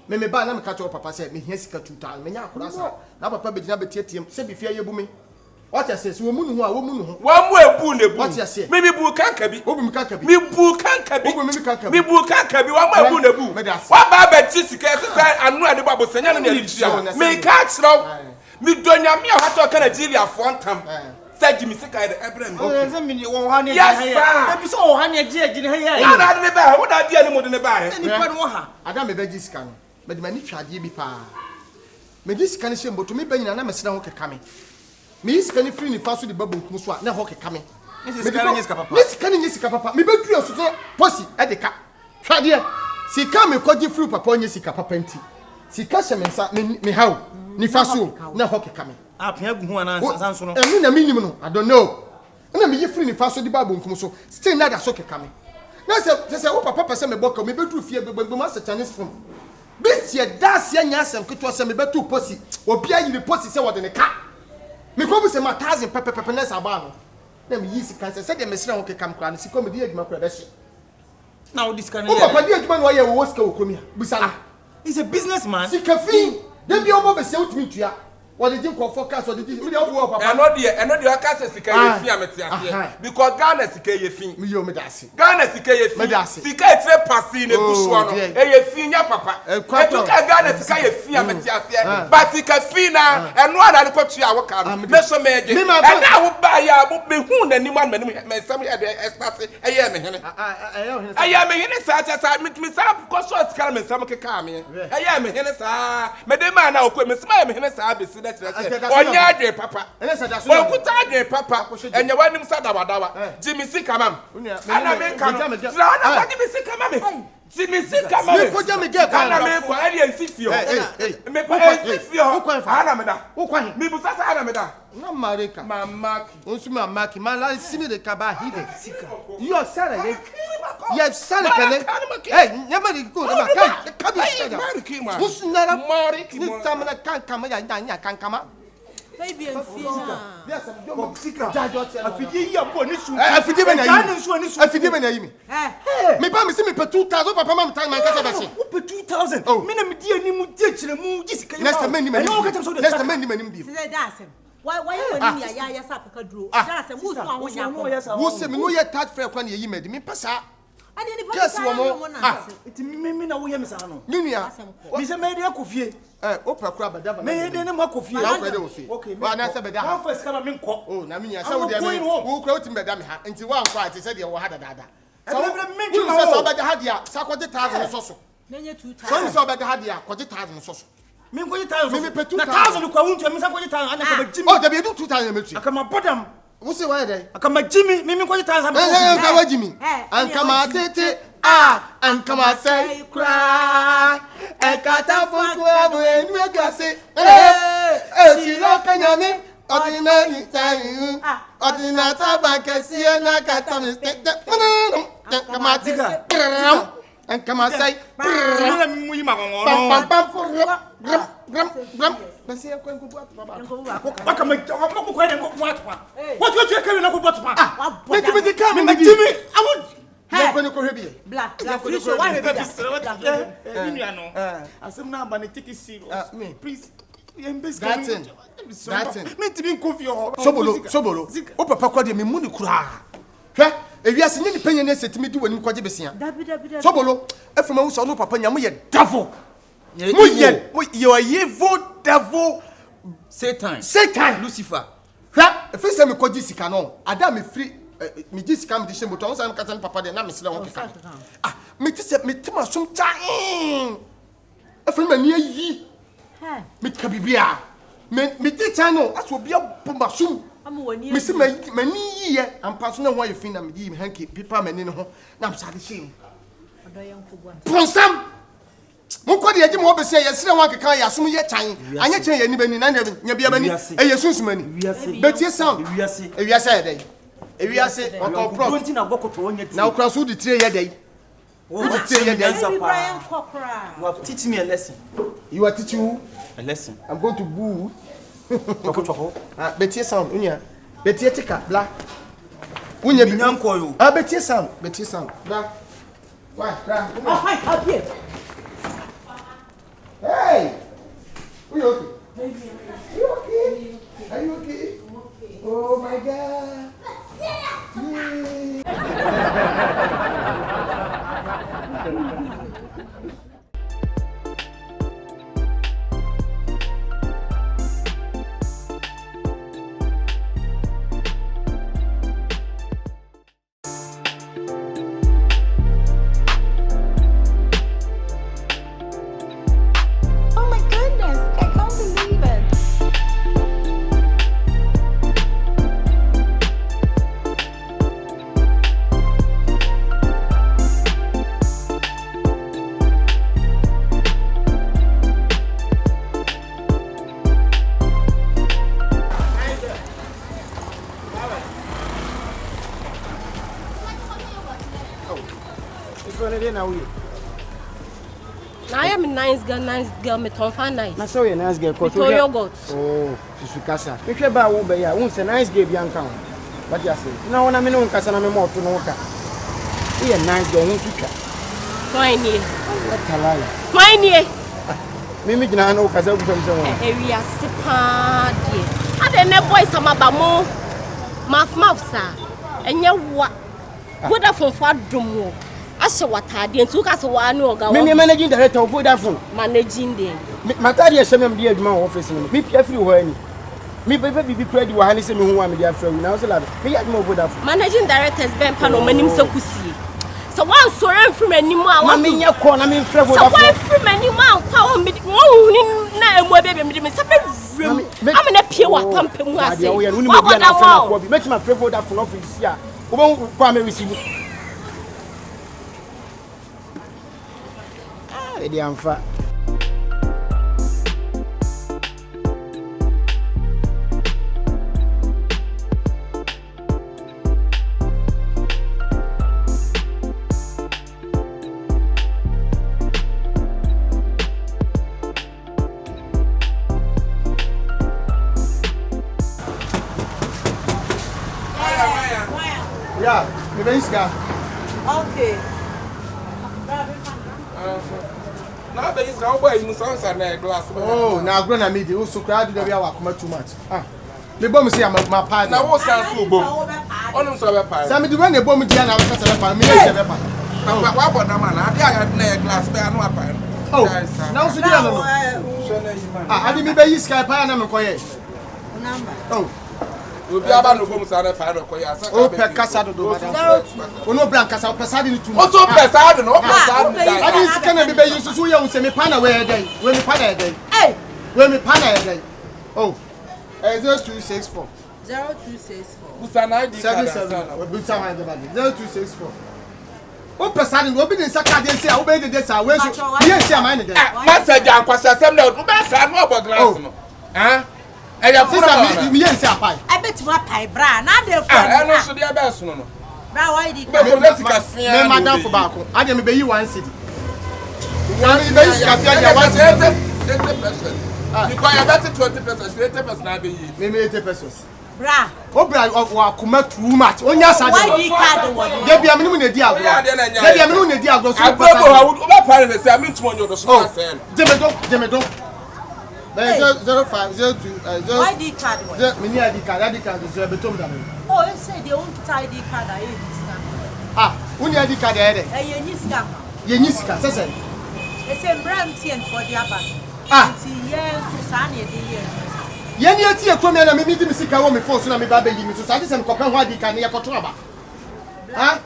me ba na me ka cho papa say me hia sika 2000 me nya akora sa na papa be gina be tietiem se bi fia yebu me what you say so wo mu nu ho a wo mu nu ho wo mu ebu ne bu what you say me bu kanka bi obi me kanka bi me bu kanka bi obi me kanka bi me bu kanka bi wo mu ebu ne bu wa ba ba ti sika se anu ade babo senya no na ria me ka chiro mi donya mi a hato ka Nigeria fo ntam say Jimmy sika e Ebrem o ze mi wo ha ne je ha ya e bi so wo ha ne je ne ha ya ya na ne ba wo da dia ne mo de ne ba he ni pa no ha adam me be ji sika no me de mani twade bi pa me ji sika ne she mboto me ba nyina na me sena ho keka me me sika ne free ni fa so de babo nkum so a na ho keka me me sika ne sika papa me sika ne sika papa me be dua so to posi e de ka twade sika me koji free papa onye sika papa nti sika she me nsa me hawo ni faso na ho keka me apia gu ho ana sanso no enu na minim no I don't know na me yefri ni faso di babo nkum so still na da so keka me na se wo papa pese me boka me bedru fie gbegbe ma se Chinese film bis ye das ye nya asem keto se me betu posi obi ayire posi se wode ne ka me ko bi se ma 1000 pepe na sa ba no na me yi sika se de me sira ho keka me kra ne sika me di adwuma kra da hye na wo diskan o papa di adwuma no ye wo sika wo komia bisala he's a businessman sika fi de bi obo be se utumi tua what did you call focus what did you papa eno de aka se sika ye fi ameti afie because Ghana sika ye fi me yo me dase Ghana sika ye fi sika etre pasi ne gusuo no e ye fi nya papa etu ka Ghana sika ye fi ameti afie but sika fi na eno ana ne kwatua awoka no me so meje e na wo ba ya bo be hu na ni man me sam ye de expert e ye me hene sa cha sa me sa ko so sika me sam ke ka me e ye me hene sa me de ma na okwe me sma me hene sa be onya adwe papa okuta adwe papa enye wanim sada wadawa Jimmy sika mam ana me kam na Jimmy sika mam Si me sika ma. Me ko je me get Kana me ko e dey sifio. Me pa sifio. Ana me da. Wo kwa he? Me bu sasa ana me da. Na mareka. Mamaki. Onsu mamaki. Man la simi de kaba hide. You are sala ye. Ye sala kale. Hey, never go na kan. Kabi sala. Onsu na la mareki. Ni tamana kan kama ya nya kan kama. Baby and Fiona. Yes, I'm secret. Afidi ya bo ni su. Afidi be na yi. Afidi be na yi mi. Eh. Me ba me se me pe 2000 papa mam tan man kasa be se. Wo pe 2000. Me na me di ani mu di akire mu gi sika. Next time ni mani. Next time ni mani bi. Say that sem. Why you when ya sa paka duro. That sem who so an wonya. Wo se me no ye touch fair kwa na yi medi. Me pasa. Ade ni Yes, woman. Iti me na wo ye me sa no. Nunua. Me se me de akofie. Opera kura badava. Me ye de ne makofie. Ya kura de ofie. Okay. Wa na se beda ha. Wa first kama me nko. Oh, na me nya se wo de me. Wo kura utim beda me ha. Nti wa nko ate se de wo ha dada. So me you say so beda ha dia. Sa ko de 1000 so so. Nenye 2000. So you say beda ha dia. Ko de 1000 so so. Me nko 1000. Me pe 2000. Na 1000 kwa wuntu me sa ko 1000 ana ka jimi. Oh, de be do 2000 me tui. Akama bodam. Wo se wa de? Akama jimi me nko 1000. Ka wa jimi. Ankama tete. And come and say, cry. And cut out for 12 and we can say, she look at me. Ordinary time, ordinary bank, see, and I got to mistake that. Come on, digger. And come and say, Sobolo. O papa kwa de me mu ni kura. Hwe, ewiase nye ni panya ne setimi di wani kwaje besia. Sobolo, efema wo so no papa nya mo ye devil. Mo ye evil devil Satan Lucifer. Hwe, efe se me kwaje sika no. Ada me free me ji sika me di shembo to won kasa papa de na me sele won keka. Me ti se me ti ma som cha. Efema ni ayi. Me ti ka bibia. Me ti cha no aso bia bomba sum. Me se mani ye ampa so na ho aye fin na me di me hanki pipa mani ne ho na me sade shame. Ponsam. Mo ko de agi mo obese ye sere ho akeka ya som ye chan. Anya chan ye ni bani na nya bia bani e ye sunsumani. Betie sound. Ewiase ye dey. Ewiase o ko pro. Na okra so di tire ye dey. You have teach me a lesson. You are teaching who? A lesson. I'm going to boo. Choko. Betie sound, unya. Betie tika, bla. Unya binyanko yo. Betie sound, bla. Why, bla. Hi, up here. Hey! Are you okay? Are you okay? Are you okay? Oh my God. Oh my goodness, I can't believe it. Now I am a nice girl, me ton fan nice. Na so you nice girl, cause you yogurt. Oh, Susukasa. Me hwe ba wo be ya, wo say nice girl bi anka ho. What you say? Na wona me no nkasa na me mo to no ka. You nice girl, wo fitwa. Why nie? Why nie? Me gina na wo kasa bu fam se wo. We are sipa die. Ade me boys amaba mo. Mouth sa. Enye wa. Goda fonfo adom wo. Ashe watade ntu ka se wa anu oga wo. Me managing director of Vodafone. Managing dem. Matade shemem de adwuma wo office no. Me pia free ho ani. Me bebe bibi predi wa hani se me hu wa me dia fra wi. Na so la. Me ya adwuma Vodafone. Managing directors ben pa no manim se kusie. So one sorry from animu a wa me nya ko na me fra Vodafone. So one from animu a kwa wo me hu na emu bebe me se be am na pie wa pampemu ase. Wa boda wo. Make my fra Vodafone office here. Wo kwa me receive. Edi amfa. Yeah, maybe it's got. Okay. Now there is how boy you must answer na glass. Oh, now grown na me dey also crowd dey we come too much. Ah. Me bom say my partner. Na wo san so bom. Onum so be pa. Say me the when dey bom dia na we say be pa, me dey say be pa. Wa bo na man, ade aya na glass be anu apa. Oh, now so dia no. Ah, ade me be yi sky pa na me koye. Number. Oh. Obi aba no bom sa na pa na koye asa ka. O pe kasa do do madam. Ono bran kasa o pesade ni too. O so pesade no, o pesade ni. Ade sika na me be yi so ya wo say me pa na we dey. We me pa na dey. Hey. We me pa na dey. Oh. 0264. 0264. Busa na ID card. 77. We buta wan dey bag. 0264. O pesade no obi dey saka dey say o be dey say we so. Ye say am na dey. Message an kwasa sem na o be sa no obo glass no. Eh? Eya sister me yen say apai. I bet you apai bra na dey for. Eno so dey be so no. Bra why dey me madam for back. Ade me be yi 1 cedi. Na me be yi sika fia dia 1 cedi. Because you bet 20%, 80% na be yi. Me 80 pesos. Bra. O bra wa kuma too much. Onya sa Why dey card wo? Dey bia me no na di agro. Dey bia me no na di agro so. Agbo ha wo ba pare say am ntumo nyo do so na say. Jemedo. 0502 ID card what? Me ID card is betom da me. Oh, you say they won't ID card I use scam. Ah, uni ID card e dey. Eh, you scam. Ye ni sika sese. They say brand and for their back. Ah, yes, Susan ye dey. ye ni ati e komi na me di me sika wo me phone so na me ba be yi me so sa say me kokan ho ID card ne ye koto aba. Ah?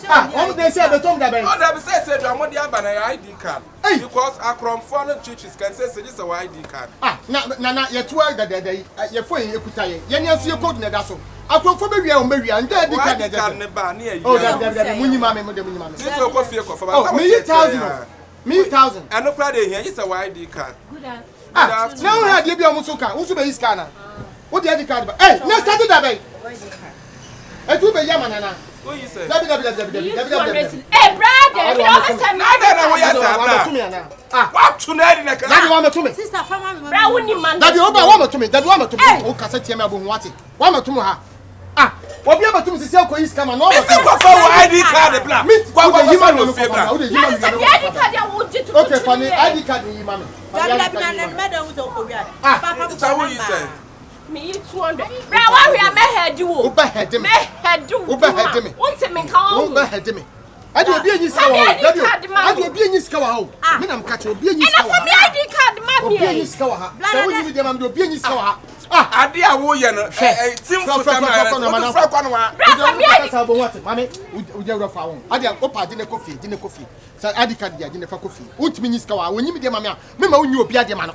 Ah, what they say betom da be. Oh, they say do amodi aba na ID card. Because akrom for no churches can say this is a ID card. Ah, na ye to ye phone ye kuta ye. Ye ni aso ye code na da so. Akrom for be wi o be wi and ID card na da. Ne ba na ye. Oh, da munyi ma me mo de munyi ma me. This go fie ko for. Oh, me 1000. Me 1000. And no pride here, it's a ID card. Good afternoon. Ah, now we have you almost so can. Who be scanner? What the ID card? Hey, let's start it that way. Et tu be yamanana. Who you say? Hey, brother, you know say ah, what to na na ka? Daddy want to me. Sister farmer. bra woni man. Daddy want to me. Daddy want to me. O kasa tie me abo nwate. Want to me ha. Ah, obi abatum se se ko is scammer no. This is for ID card bla. Kwa yi man no for bla. O de yi man no. ID card ya wo ji to. Okay, funny ID card yi man. Ah, Papa, what you say? Me 200. Bra wa we am head wo. O ba head me. Me head wo. O ba head me. Won't me kan O wo. ba head me. Ade obi anyi sika wa. Ade obi anyi sika wa ho. Me nam ka che obi anyi sika wa. Na for me ID card ma me. Obi anyi sika wa ha. So wo yi dem am obi anyi sika wa ha. Ah, ade a wo ye no. Team for Samara. What fra kwa no wa. Bra for me ID card bo what? Mame, u je ro fa won. Ade o pa de ne kofi. So ID card dia de ne fa kofi. Utimi nyi sika wa. Wonyi me dem am a. Me ma wonyi obi ade ma no.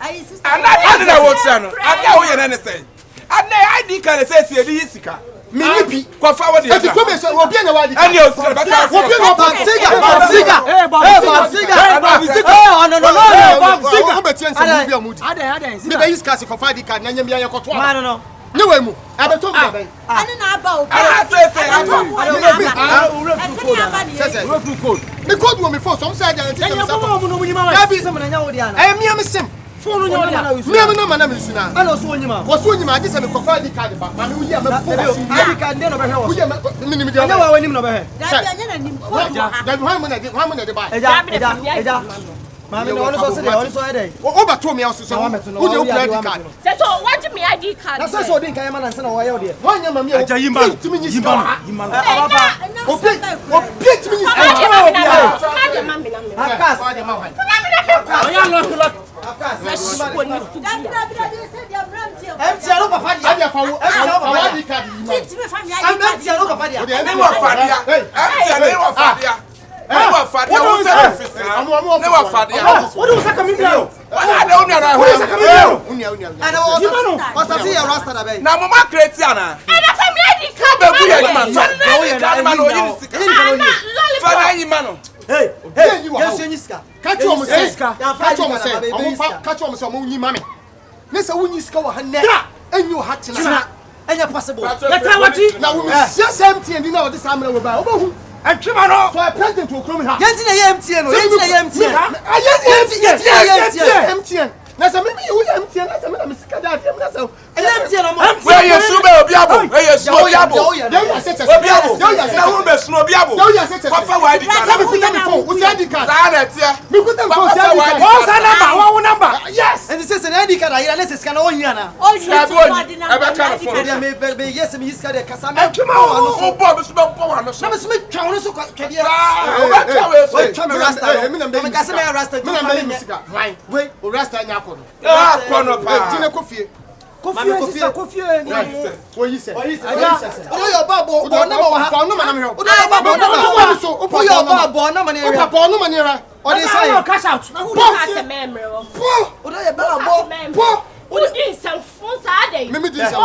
Ayi sister. Ade na wo tsa no. Ade a wo ye na ne say. Ade ID card say si edi sika. Me nipi kwa fa wo de. Eti come so obi anya wa di. Ani o sika ba ka. Obi no ba siga. No. Obi ti ense mu bi amudi. Ade. Me be use card ko fa di card na nyam ya yakoto. No. Ne we mu. Abeto mu be. Ani na aba obi. Say. Me code wo me phone so say agent say me say. Me sim. Phone nya odi ana Me am no mana me suna. Ana so onyima. Wo so onyima age say me ko fa di card ba. Ma me wuyi am ko. ID card dey no be hwe wo. Wuyi me ni me di. Anya wa wani no be hwe. Dabi anya na nim ko. Dabi hwan mo na de ba. Eja. Mami no so se dey, on so dey. O ba to me aso so. Wo de o credit card. Say so what me ID card. Na so odin kan yama na nse na wo ye odi. Wan yama me. Aja yimba. Timi nyi sika. Yimba. Baba. O pit me nyi sika. Akas. Oya lock. MTN papa dia. Dia fa wo. ID card yi ma. MTN papa dia. Ne wa fadia. MTN ne wa fadia. Ne wa fadia wo se office. Ne wa fadia. What do you say come here? Wala de unia ra ho. Unia. Ana wo so see your rasta da be. Na mama create ana. Na for me ID card. Be bu ya ni man. So na ID card man o yin sika. Fa na yi man. Hey, yes, Niska. Catch you, Muska. Catch you, Muska. Catch you, Muska. Muni mami. Nessa Uniska wa hane. And you hat na. And you possible. Let her now we just empty and you know this time we buy. And Chimano for a president to come here. Empty. Nasa mimi you empty nasa mimi misika that nasa Empty no mo. Where you sube obiabo. Where you sube obiabo. Obiabo. Na wo be sube obiabo. Papa wa ID card. Me kuta me phone. Wo ID card. Za na tia. Me kuta me phone. What's that number? What number? Yes. And this is an ID card. I let's scan all here now. Oh, you Ebe card phone. Me yes me iska de kasa me. O bo be sube power no so. Na me sube twa no so kwadia. O be twa we so. Twa me rasta. Me kasa me rasta. Me na me misika. Why? Wait, o rasta nya kono. Ah, kono pa. Jine kofie. Kofie. What you say? Oh, your babo. No man am here. Oh, babo. So, oh, your babo. No money. Papa, no man here. Or they say cash out. Who has a memory? oh, your babo. Who did some fun Saturday? Mimi did some.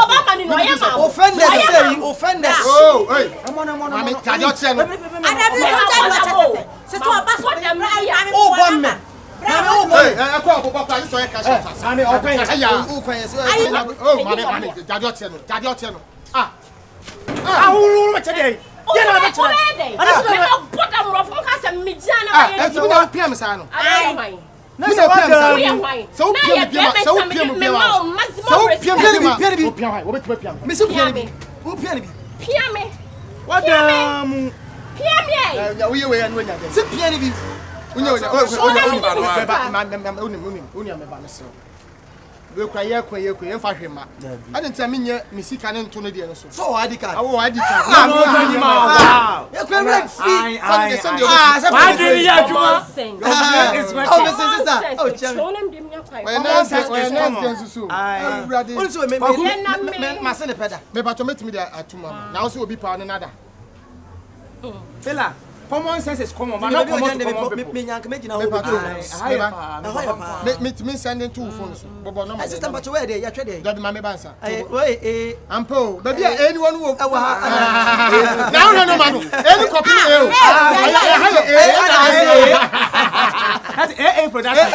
Offenders say offenders. Oh, hey. I'm on. Mami, can you tell me? Oh, one man. Hey, I call Papa, you saw a cash out. Mami, Oh, mami, Daddy tell. Ah. Who today? We cry, and fashion. I didn't tell me, Missy Cannon to the so. So I did. Oh, I did. Common sense is common, but not common people. Me sending two phones. I system but where they are trading. That my bansa. Ampo, baby, anyone who now no Manu. Any copy that's production.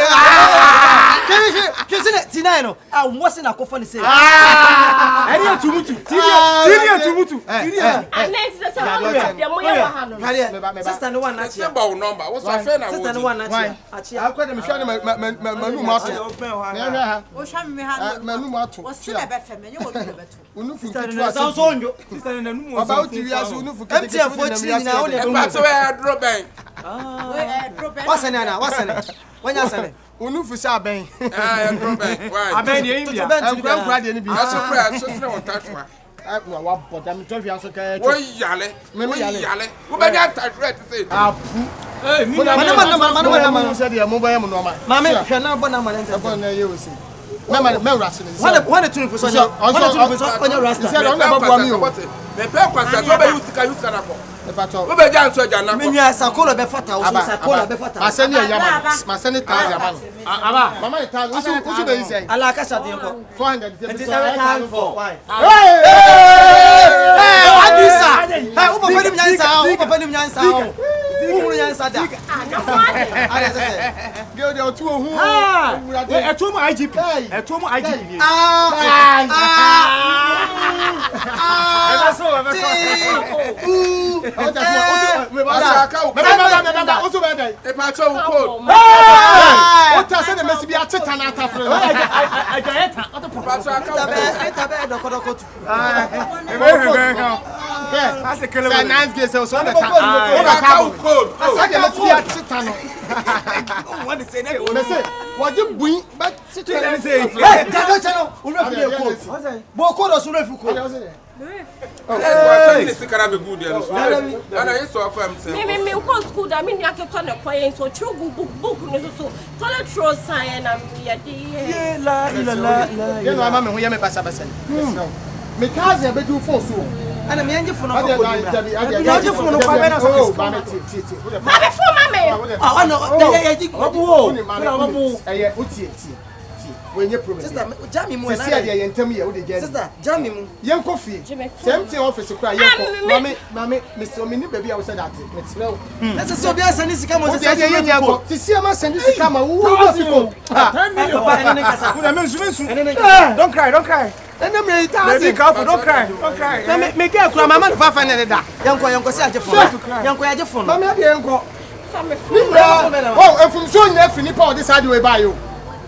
Can you see Tinano? I wasn't a coffin say. I need to Sister no one not here. Number. What's my friend? Sister no one not here. I quite am sure Manu Martin. Manu Martin. What's the better man? You will be better. Sounds on you. About you as Unufu. Empty a fortune now. That's where I drop bank. What's an Anna? What's an when you say Unufu Saben? I drop bank. Why? I bet you India. I'm glad you That's a prayer. So no one touch one. But I'm talking also. Why yale? Who better touch red to say? Hey, Manu said you are mobile. Mamma, cannot bonamana upon you. Mama, Russell. One or two for on your rasta. The purpose is over you to use The battle. Who better answer Jana? Sakola Befata, Sakola Befata. I send you a yaman. My senator, Mama, who's the say? I like us at the 400. Why? That's a killer. Nice guess. So the what you bring, but say, and I'm young for no when you problem. Sister, Jammy mo na. Sister, dey enter me here, wo dey get. Sister, Jammy mo. Yen ko fie. Same thing office cry yen ko. Mami, Mr. Omini baby I will say that. Let's know. Let's say obi send sika mo say yen ko. Sisi ama send sika ma wo go fiko. 10 million. Don't cry. And then me baby careful, don't cry. Me get from mama fa fa ne da. Yanko say aje phone. Yanko aje phone. Mami ade yanko. Oh, if you show you finish all this side way by you.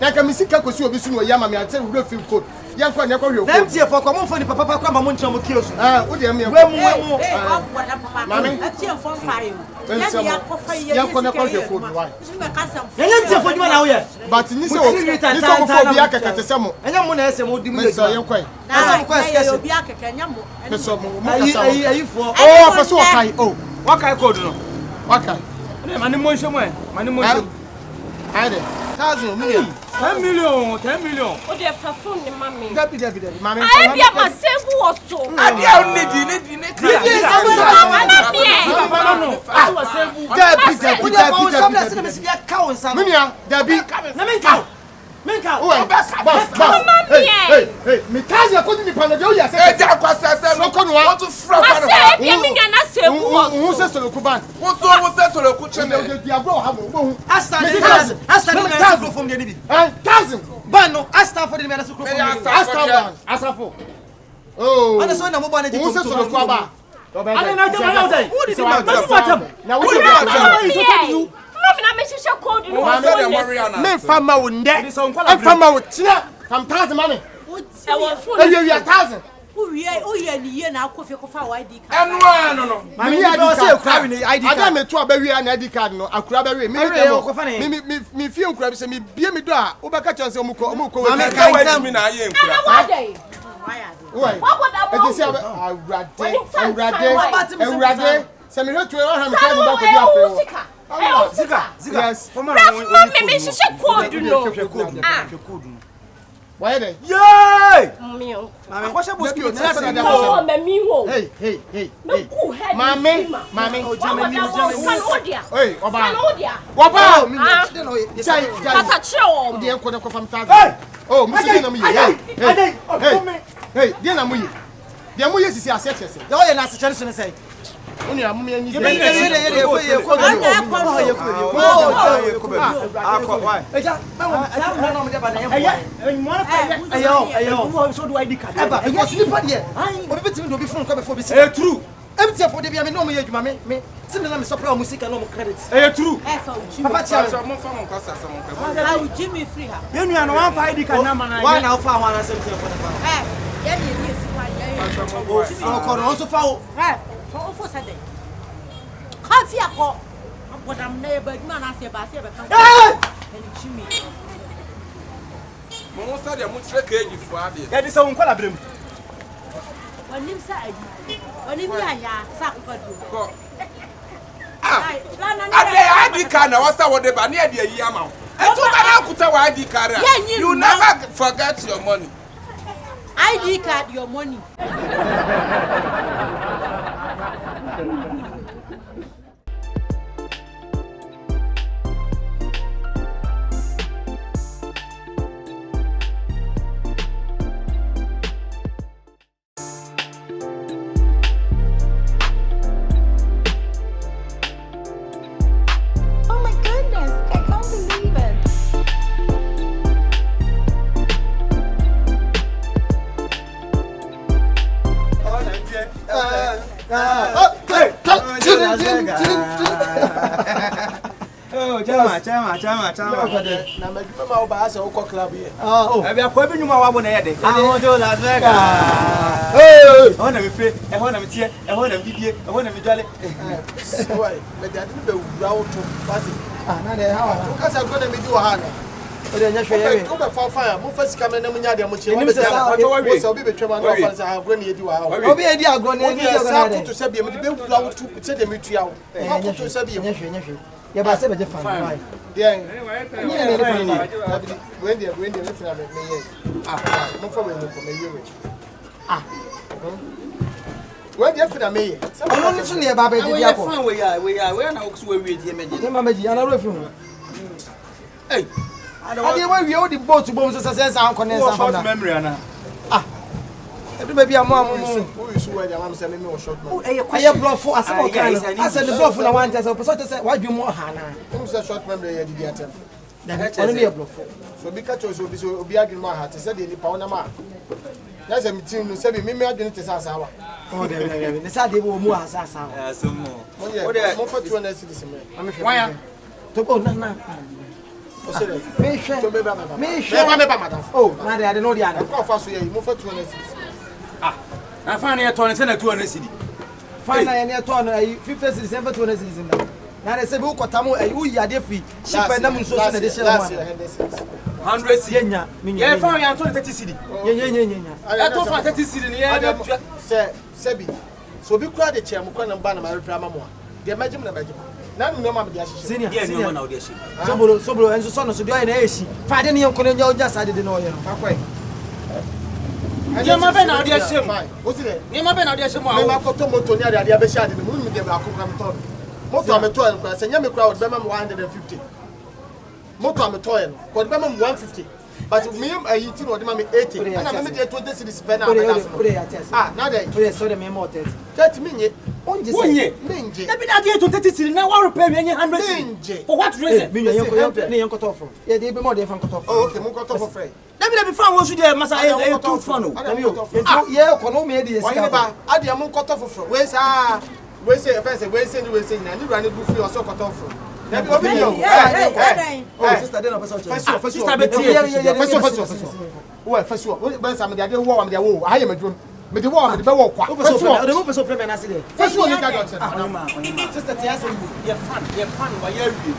Like me sika ko si obi su no yama me ate we feel code. Yanko ne ko hwe code. Na mtie for ko mo phone papa kwa ma mo nche mo kiosu. Wo de me. We mu. Mami. Atie phone fire. Yanko ne ko hwe code why? Yenya mtie for djuma na wo ye. But ni se mo fo bi akaka te se mo. Enya mo na ese mo di mu. So yanko yi. Na so ko eskese. Obi akaka nya mo. So mo kasa. Ayi fo. Oh, apaso wakai. Oh, wakai code no. Wakai. Mani mo nhwe mo e. Mani mo nhwe. Ade. 1000 million. 10 million. O de fa phone ni mami. Dabi. Mami. Ai bia ma save wo so. Ade a need ne clear. Dabi. Minka. Oh, boss. Hey. Me kazi akodi ni panado ya se. E ja kwasa se no ko no want to from Ase bia mi nya na save wo. Wo se solo ku ban. Wo se solo ku cheme. Di abro ha mo. Asta ni 1000 from the nibi. 1000. Ban no asta for the me na so from. Asafo. Oh. Ana so na mo ban e di wo se solo ku aba. Ana na dem. Who did you na wo you Mami na me shisha code no. Me fama wo nde. E fama wo chira. Kam 1000 mami. E wo phone. E wi 1000. Uye ni ye na akofie ko fa ID card. Enwa no. Mami ID say okura we ID card. Ada me to abawi na ID card no. Akura bawi. Me fie okura bi say me bie me do a wo beka chance omuko we. Mami ka wa mi na ye nkura. What day? Why? E say awurade. Se me hwetu e ha me ka ba ko di afo. Sika. Yes. Mami me shisha code no. Why there? Yay! Mami. Mami, what should we do? Oh, mami wo. Hey. Me ku head. Mami. Hey, Oba. Pasa chio. Dey enko na ko fam 1000. Oh, musu na mu ye. Hey, dey na mu ye. Dey mu ye sisi asese. Dey o ye na asese so ne say. Oni amu me anyi. True. MTF for the be no me adwuma me sim na me supply o music na o credit. E True. fa uchi. Papa cha mo fa mo kwasa sa mo ka. Ha uchi me free ha. Yenu ya no wan fa ID card na mana. Why na fa ho na sem MTF for the fa. Ye ni esi wa ye. O ko no so fa o. O fo sa dey. Ka fi akọ. Abodam na e ba adwuma na se ba ka. Eni chi me. Mo sa de mo tire ka eji fu ade. Ya di se won kwala brem. Onim sa ayi. Onim ya sa ko do. Ko. Ade ID card na wasa wo de ba na e de yi ama. Eto ba na kuta wa ID card. You never forget your money. ID card your money. Oh my goodness, I can't believe it. Chama. Na madwuma ma oba asa ukọ club here. Abi akwa bi nyuma wa bo na ye de. Ahojo Las Vegas. Ehon na me fe, ehon na me tie, ehon na me didie, ehon na me dwale. Why? Me dey ade be wura auto party. Na de ha wa. Wo kasa go na me di wa ha na. O de nya hwe ye. Ko be fa fire, mo fa sika me na mo nya de mo che. Ni me say Wo so obi be twema na fa sa agro na ye di wa ha. Obi e di agro na e di agro na de. Ko to se bi me be wura auto che de me tua wo. Ko to se bi nya hwe. Ya ba se be je fan. Bien. Ni na ne fan ni. When they me fina me ye. Mo fa we no ko me ye we. When they fina me ye. Ono ni so ne ba ba di akọ. We ya na oksu we die meje. Ne ma meji ana ro fi hu. Hey. Ade wa wi o di boat bom so sense an connect short memory ana. Edu be bia mo Who is where the am say me o short man. Aye blofo asebo kan. Asa the blofo na wan tell person to say wa dwi mo ha na. Who say short memory ya didi atem. Ono be blofo. So be catch us obi so obi adwin mo ha te say the nipa wona ma. Na say meeting no say me adwin te say asawa. Oh de ne say de bo mu asasa. So mo. Mo fa 200 cedis me. Why? To go na. Me share. Me share. Me ba madam. Oh, na de no de ana. Ko fa so ye mo fa 200 cedis. Na fa na ye to ne say na 200 cedi. Fine na ye to no 50 cedis, 200 cedis nda. Na de say be ukota mo u ya de fi. Ship na mu so na de share mo. 100 cedi. Yenya. Ye fa ya to 30 cedi. Yenya. E to fa 30 cedi ne ye say bi. So bi kura de che mo kwa na mba na ma repra ma mo a. De magim na magim. Na no ma me de ahye. Senior. na o de ahye. Sobolo enso so no so de oye na eshi. Fa de ne yonko ne nya sa de no oye no. Akwai. Ye ma be na o de ahye mu. O si de. Ye ma be na o de ahye mu a. Me ma ko to moto ni ade be sha de mu mi de ba akokra me to. Moto me to en kwa se nya me kura o be ma 150. Moto me to en ko be ma 150. But me ayi ti no de ma me 80. Na me de 20 cedis pe na Ah, na de. Ore so de me mo 30. 30 minye. Wonye. Minje. Na bi na de 20 cedi na wa repair me 100 cedi. For what reason? Me yonko to from. Ye de be mo de fan ko to from. Oh, okay, mo ko to for free. Na bi fan wo su de masa e too fun o. Ye ko no me de Why ba? Ade mo ko to for we say we say na ni run do free or so ko to for. Oh, sister de no person. Sister be tie. First ben sa me de wo am de wo. Aye medrum. Me de wo am de be wo kwa. First of premier na say there. First one you got to. Onima. Sister tia say Ye fan wa ye wi.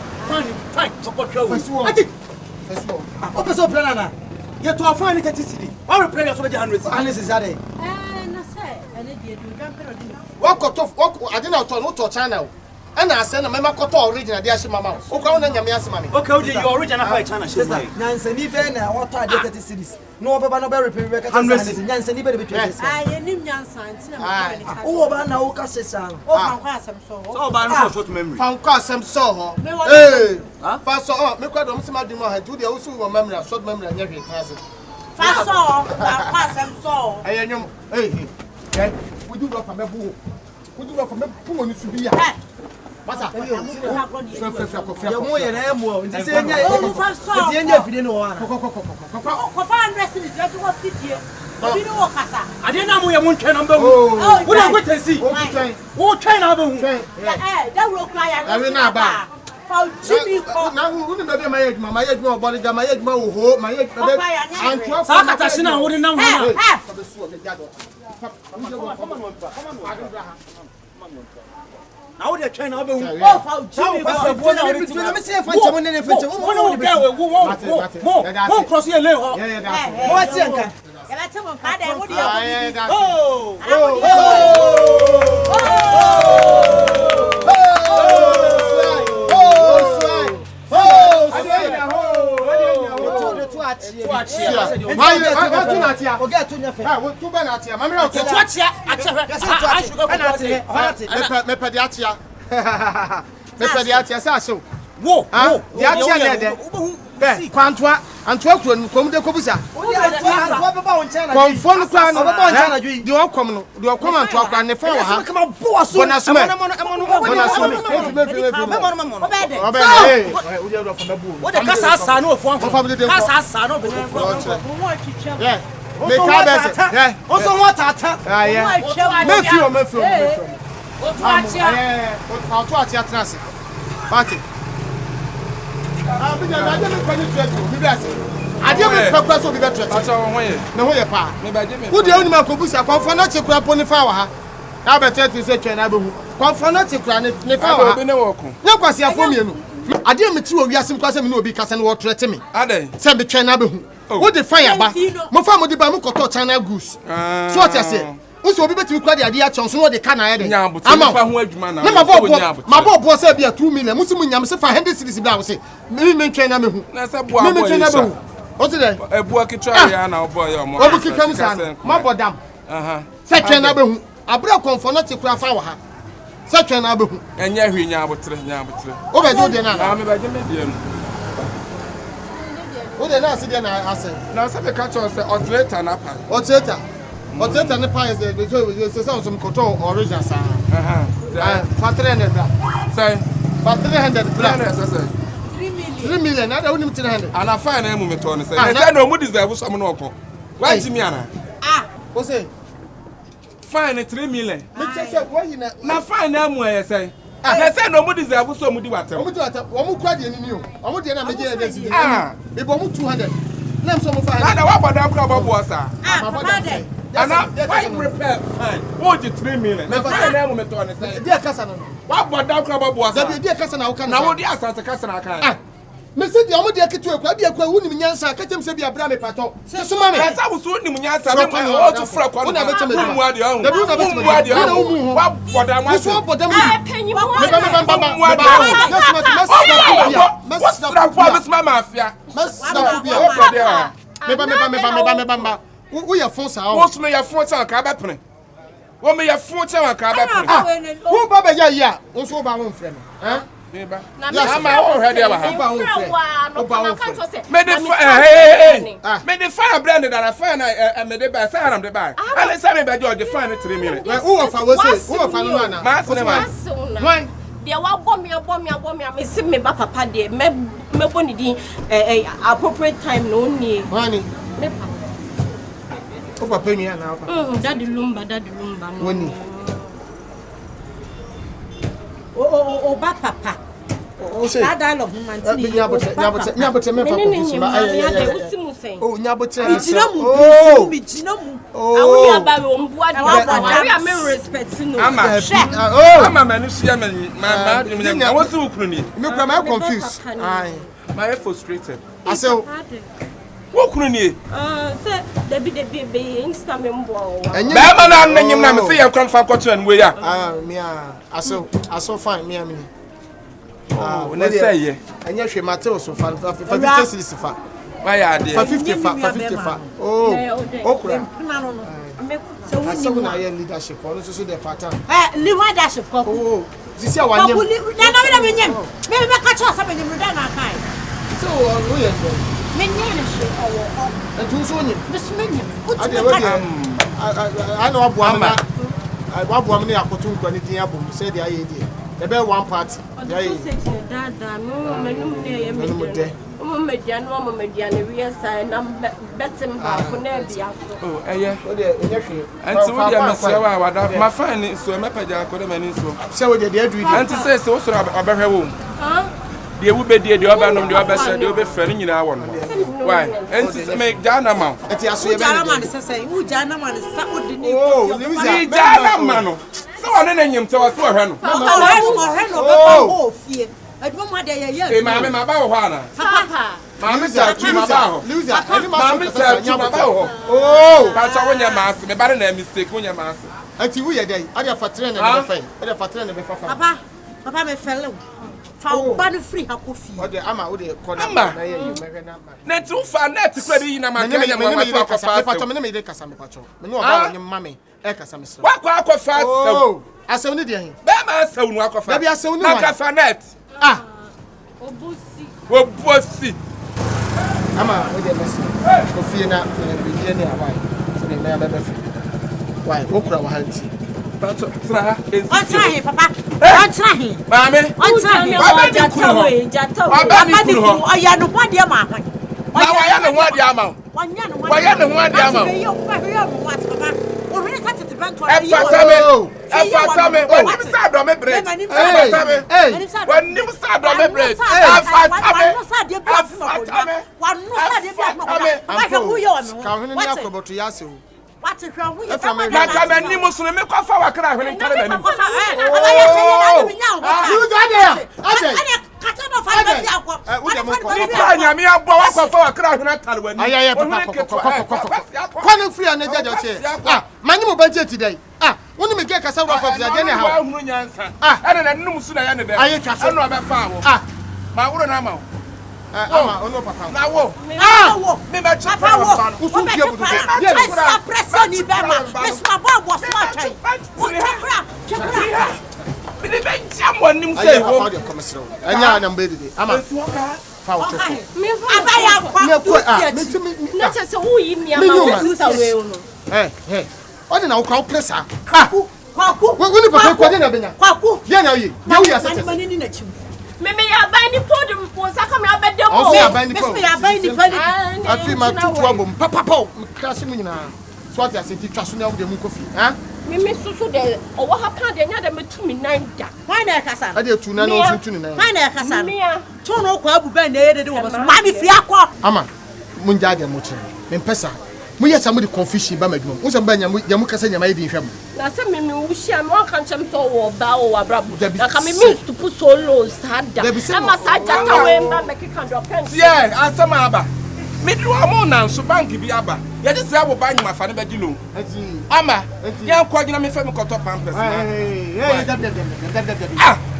Fan support show. First one. o person premier na. Ye to fan ni 30 cedi. Wa repair your so be 100 cedi. Ani is that there. Na say ene die do jam pero di. What got off ade na to no to channel. And I send a member koto original dia she mama. O ka wona nyame asema me. Okay, we your original fight channel show. Nansa ni be na wato ade 30 series. No baba no be repair be ka nansa ni be be twese. Ah, ye nim nyansa nti na me ka ni. O ba na o ka sesa. O fan kwa asem so. So ba no short memory. Fan kwa asem so ho. Eh. Fa so me kwa do msema dimo ha tu dia wo su wo memory short memory anya hwe class. Fa so, fan kwa asem so. Aye nyom. Eh. We do rough me bu. We do rough me bu ni su bi ya. Masa. Ya mo ye na emu o. Nti se nya. Nti nya fide no wa. Ko fa andress ni je wo fidie. Obi ni wo kasa. Ade na mo ye mo ntwe na mba hu. Wo na go tensi. Wo twen na ba hu. Da ro kra ya na ba. Fa jimi ko. Na hu ni be ma ye adwuma obori ga ma ye adwuma wo ho ma ye be antwa sa kata shi na wo de na ho na. Na wo de twen na ba hu. O fa jimi ko. Na me se fa chamo ne fa chamo. Mo cross ye le ho. Mo ati anka. Ya la temo ka da mo de ya. Oh. Antwa kuro no kom de kobusa. Konfon kwa no. Di okom no. Di okom antwa kwa ne fa wa ha. Bona so. What the kasa no ofo anko. Kasa sa no be. Yeah. Me ka be se. Yeah. Also what ata. Ah yeah. Me feel. O to atia trance. Party. Abi na ade me kwani treto. Bi bi ase. Ade me pekwa so bi be treto. Acha wo hoye. Na hoye pa. Me ba je me. Wo de onima kobusa konfo na chekura poni fa wa ha. Na be treto se twen na be hu. Konfo na chekura ne fa wa ha. Abi ne wo ko. Nya kwase afo mienu. Ade me ti wo wiase mkwase me na obi kase ne wo trete me. Ade. Se be twen na be hu. Wo de fire ba. Mo fa mo di ba mo koto channel goose. So what you say? Uso obi betimi kwa de ade ya chon so no de ka na ya de. Ama fa ho adwuma na. Na mabo se bia 2 million. Musi munyam se fa 100 cedis bia wo se. Me ntwen na me hu. Na se boa boy. Me ntwen na be hu. O se de. Ebua kitwa ya na obo ya mo. Obu kikam san. Mabo dam. Se twen na be hu. Abra konfo na te kura fa wa ha. Se twen na be hu. Enya hwi nya abotre. O be do de na. Ah me ba je me die no. What the last day I say? Now say the catch us alternator na pa. Alternator ne pa is the sound some control original sir. For 300 say for 300 say 3 million. I don't need 300. And I find a moment on say. Say no mo deserve some no ko. Why Jimmy ana? What say? Fine 3 million. Me say why you na fine na mo say. Na say no mo deserve so mo di watem. Omo di watem. Omo kwa de ni o. Omo de na me je de si. Me bo mo 200. Na so mo 500. Na wa boda kwa bobo sa. Papa dey. Ana why prepare fine. What the 3 million? Na fine na mo me to on say. Dey kasa no. Wa boda kwa bobo sa. Dey kasa na wo kan. Na wo di asante kasa na kan. Me say dey omo dey ketu ekwa dey ekwa wunim nyansa ka tem se bia bra me pato. So ma me. Kasa wo so wunim nyansa me o to fra kwa. Una betem me. Mu ade on. Dabi una betem me. Wa boda ma. So boda mu. Penny Me mo. Who your phone sound? What's me your phone sound? Cabapre. What me your phone sound? Cabapre. Who Baba ya? Also about one friend. Eh? I'm already about Made the fire branded that I find I made the best. I am the buy. And let's say about George, find it 3 minutes. Who of us? Who of us? Why? Dia wa bom ya me sim me ba papa de me boni din appropriate time no ni Honey, me papa o papa mi ana papa daddy lumba no woni o ba papa o say dialogue man tin nyabote me papa oh nyabote mi jinamu awu ya ba we mbu ade awu me respect no ama manu sia ma what's you kunu me kwa ma confused my frustrated I say wo kunu ni say debi be insta me mbo o ba ma na nanyim na me say ya kwan fa kwato an we ya me I so fine me we say ye anya hwe Mateo so fa 50 cities fa why ya dey 50 fa okura so I saw na your leadership all so the pattern leadership ko this year one year na me nyem me ka cho sa me nyem da na kai so who you me nyem she owo and who so nyem me so nyem I know abuam na akoto nkwa ni din abom say dey aye dey the be one party dey aye dada no menum ne ye mediano we say na betem ba ko na bia oh eye o dey enye hwe anti wo dey mesia wa wada ma fine so me paja ko de mani so say wo dey adu dey anti say wo so abehwe wo de wu be de oba nom de oba se de oba fere nyina wo no why anti me jana ma eti aso ye be jana ma se say wo jana ma sa odi ni Louisa jana ma no so one na nyim te wo so hwe no o be pa ho fie adwo ma de ye mama ma ba wo ho ana papa mama sa tu ma ba ho Louisa mama sa tu ma ba ho ba cha wonya ma ase me ba na mistake wonya ma ase ati wo ye dey ade fatire na be fa ade fatire na be fa papa me fele fa ba no free ha ko fie ode ama wo dey corner na ye you me na na tu fa net kwa bi na ma ka ya ma me pato me dey kasa me pato me no oba wonye mame e kasa me so wa kwa akọfa asew asew ni dey be ma asew nu akọfa da bi asew ni na ka fa net obusi ama wo dey mess ko fie na bi dey ni awai so dey na be be fi why wo kura wa hanti pato tra he papa tra he mame wa ja tawo oya no body ma ho na wa ya ne ho ade ama wa ya ne ho ade ama Efatame, when you say do me bread. When you say do me bread. When you get a sound of the agenda, how na num su na ya ne be aye twa so no be fa wo ma woro na ma wo ono papa na wo me ba cha papa wo usu bia budu yes pressure ni be ma me sma bo so atwan wo chakra me be jam wonim say wo anya na mbe dede ama fa wo choko me abaya kwa na chese wo yi mi ama sister we no odi na wo kwa pressa Kwaku wo ni papa ko de na benya Kwaku ye na ye ye ya sete mani na chimu me ya ban ni podum po saka me abedem o se aban ni po me ya ban ni pali afi ma tutu abom papa krasi mu nyina so ati asenti twa so na wo de mu kofi me susu de o wa hapa de nya de metumi nan da wana kasa ade tu na no suntu ni nan wana kasa to no kwa abu ben na ye de wo ma mi fi akọ ama mun jaage mo kire me pesa mu yesa mu de confusion ba madwum wo se ba nya mu kasa nya ma yedi hwam na se me wuhia me wan kan chem to wo ba wo abrabo na ka me means to put solo sada ama sada ta we mba make kan do pen yeah asama aba me do amo na so bank bi aba ye de se abo ba nyuma fa ne ba di lo ama ye kwagina me fa me koto pampers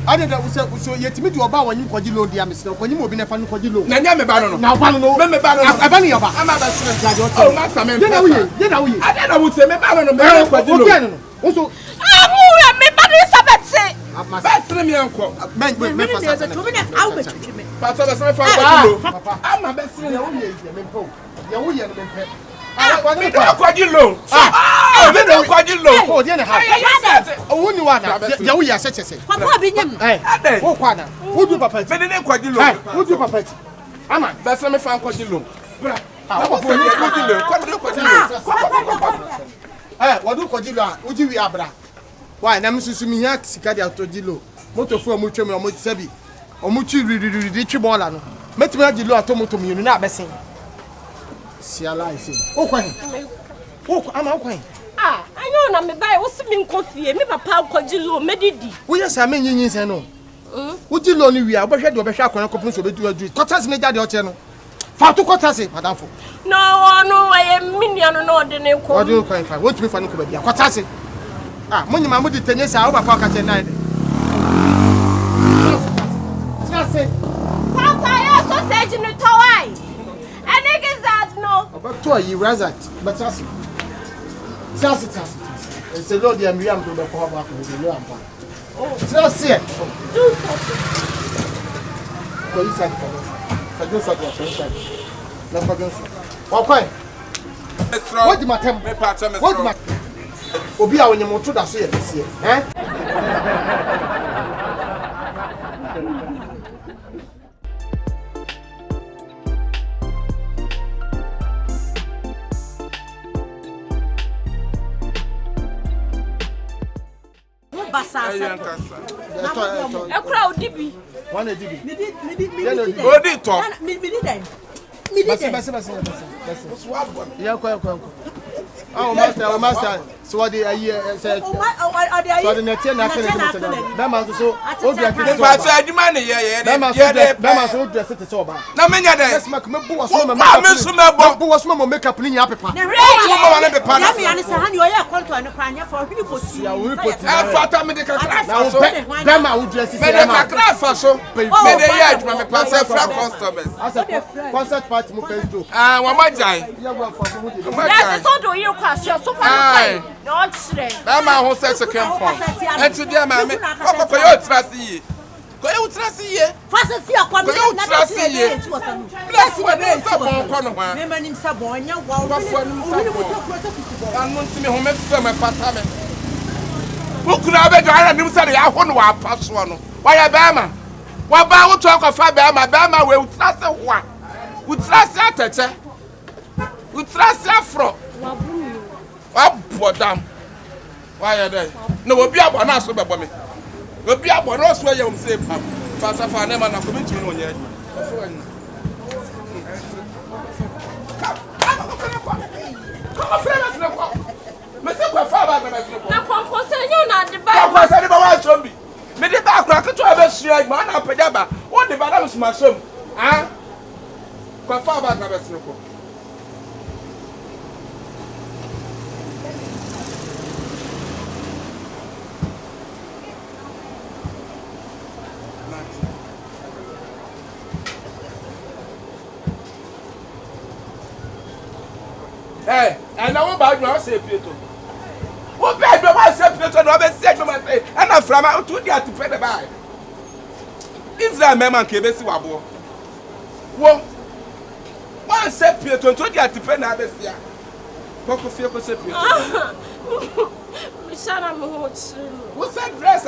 ade da uso yetimi di oba wanyi kwaji lo dia mesna kwanyi mo bi na fa no kwaji lo na nya me ba no na ba no me ba no aba ni yoba ama ba sina jaje o ma sa me ye na wuye ade na wuye me ba no me kwaji lo uso amu ya me ba ni sabetse ba sina me enko me fa sa to me na awu betwetwe me pa to ba sina fa kwaji lo ama ba sina ya wuye me mpo ya wuye no me mpe me do kwaji lo me do kwaji lo o de na ha o ni wa na ya wuye asechese Kwaku abinyam ade wo kwa na wo du papa me de kwaji lo wo du papa ama ba sina me fa kwaji lo bra wo kwaji lo kwaji lo wadu kojilo a uji wi abra why na msusu mi ya sika dia tojilo moto fu omu twem omu tsabi omu twi ririri twi bola no metimi agilo atomoto mi na abesen si ala ise o kwan ama o kwan anyo na me bai wo se mi nkofie me papa kojilo medidi wo yes am nyinyin sen no uji lo ni wi a obehwe de obehwe akwan kopun so bedu adu kotas ne jade o che no fa to kotas madam fo no aye miniano no de ne ko odi kwan fa wo tumi fa no ko ba bia kotas munyima mu di tenye sa wo papa ka che nai de trase papa ya sausage no towai ene gizat no obato ayi razat batase trase ese lo dia miriam do be ko ba ko de lo ampa trase ko isa ko sa jo sa ko sa na ko jo wa kwai what di matem me pa cha me what ma obi a onye moto da so ye besie basa ekura odibi wana dibi odi to mi di den basi ya ko oh master so what the year said so the net na can that man so o do akide pa so adwuma ne ye that man so dress it so ba na menya den yes mak me bu was no me was no make up ni nya pepa mo ma na pepa ya me ane sa hani o ye konto ne kwanya for hini ko si ya we put fata me de kakra na so that man would dress it me de kakra fa so me de ye adwuma me pa se fra customers concert party mo first do wa ma jai ya gwa fa mo de yes so do you kwashe so fa no chire na ma ho sex campaign enti dia ma me ko yo trust yi ko yo trust yi fase fi akwa me na na se ye bless we dey so ko no ha me manim sa bon nya wa ko fo ni sa bon an mon ti me ho me fa me fata me bukura be do ara nim sa ya ho no wa pa so no wa ya ba ma wa ba wo to ko fa ba ma we trust wa we trust atache we trust afro abodam why dey no obi abo na so bebo me obi abo na so ye um say pam fa fa na ma na ko me tumi no nya afo ani Come me se ko fa ba na me ko na konkonse nyo na de ba ko se ni ba wa chombi me de ba akra keto aba sua ma na pagya ba wo de ba na so ma som ko fa ba na be se ko and I won't buy you say Pietro. What bad do I say Pietro? No, I say to myself, and I'm from out to the to pay the buy. If that man can be see wabo. Wo. One set Piet to the Atifena Bestia. Coco Fiaco set Piet. What's that dress?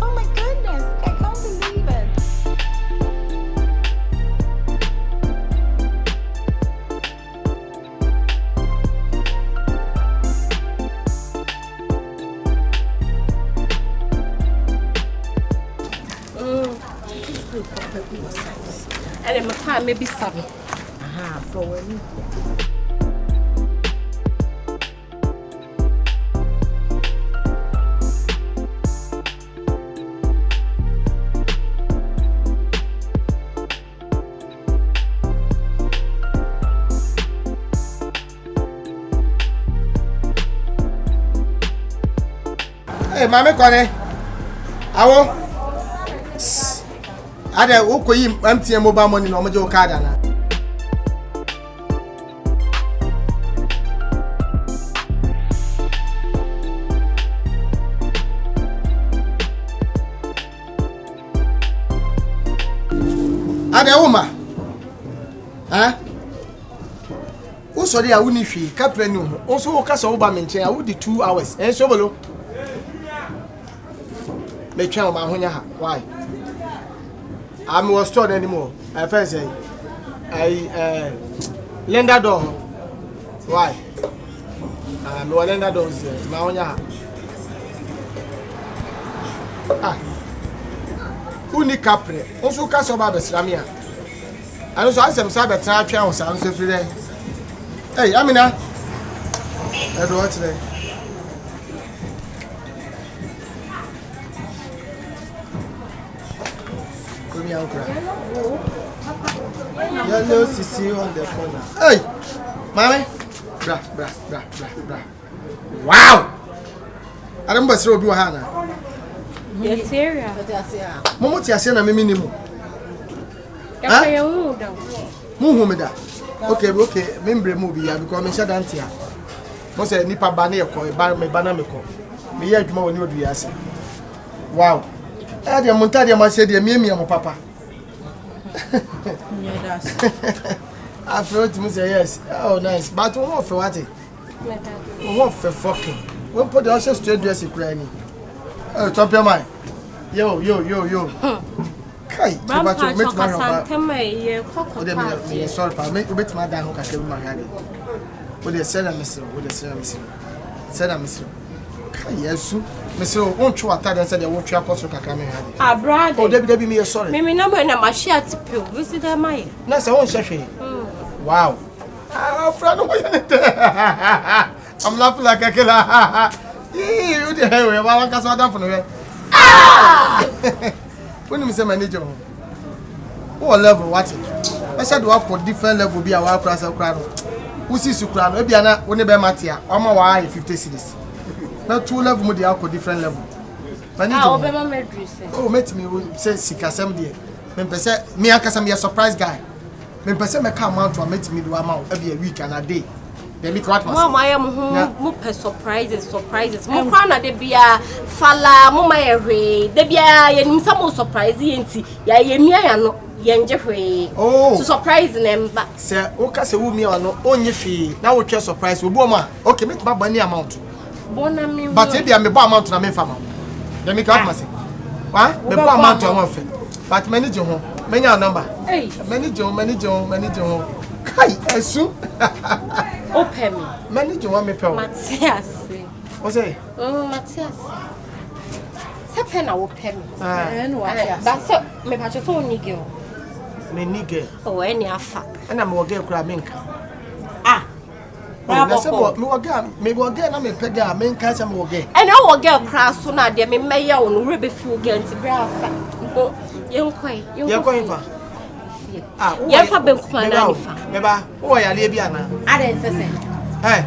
Oh my goodness, I can't believe it. And my time maybe 7. For when Hey, mama kwane. Awo. Ada ukoyi MTN mobile money no moje okada na. Ada uma. Ha? Wo so dey a woni hwi kapra ni ho. Wo so wo kasa wo ba me nchen a wo di 2 hours. So bolo. Me twa ma honya ha. Why? I'm was stored anymore. I first say I lender door. Why? I'm lender doors here. Ma honya ha. Ah. Uni capre. Onso ka so ba besrame a. Ano so asem sa betra atwa ho sa nso firi. Hey, Amina. That's what today. Yellow CC on the corner. Hey, mommy. Bra. Wow. I don't bust road Hana. Yes, serious. Momo Tiasia na mimi nimu. Muhu me da. Okay. Membre mu bi ya because me shada ntia. Mo say nipa ba na ye ko, ba me ba na me ko. Me ye adwuma woni odu ya ase. Wow. I dey monta ma say dey miemia mo papa. yeah, that's I felt to say yes. Oh nice. But what for what? What for fucking? We put the also straight dress Ukraine. Oh, top your mind. Yo. Kai, but to meet my sorry, pa. Me bet my down ka kebu magade. Wo dey send a message. Send a message. Kai yesu. Message won twa atade say dey won twa koso kakra me hade. Ah, brother. Oh, Debbie me sorry. Me number na ma share tipe. Visit that my. Na say won hwehwe. Wow. Ah, friend, what you I'm laughing like a killer. You the hell, I want to down from the when you say manager, what level? What? I said, work for different level. Be a wild class of crowd. Who sees you crowd? Maybe I'm not. When you buy Matia, I'm a why 50 cities. Not 2 level, but they are different level. Oh, met me say Sikasem dear. Me, I can be a surprise guy. Me person me come out to meet me do amount every week and a day. They make what mama I am mo surprises. Mo kwana de bia fala mo my hwe. De bia ye nim some surprise yenti. Ya ye mia ya no ye nje hwe. Oh. So surprise nemba. Say o ka se wo mia no onye hwe. Na wo twa surprise wo bo ma. Okay, me ba bani amount. Bona me. But e bia me bo amount na me fa ma. They make what say. Wa? Me bo amount o fe. But manage ho. Menya number. Hey. Manage ho. Kai, esu. Open me. Manage ho me pe. Matias. What say? Matias. Sepen na open me. and what? That's me pa cho so ni girl. Me ni girl. Oh, any afa. Na me wo girl kura menka. Ah. Na se bo me wo girl na me pe girl menka se me wo girl. And I will girl crash so na de me meya on rebe fu girl nti bra afa. Yenkoi fa. Ah, yefa ben kwa na nifa. Meba, wo ya le bia na. Ade sese. Eh.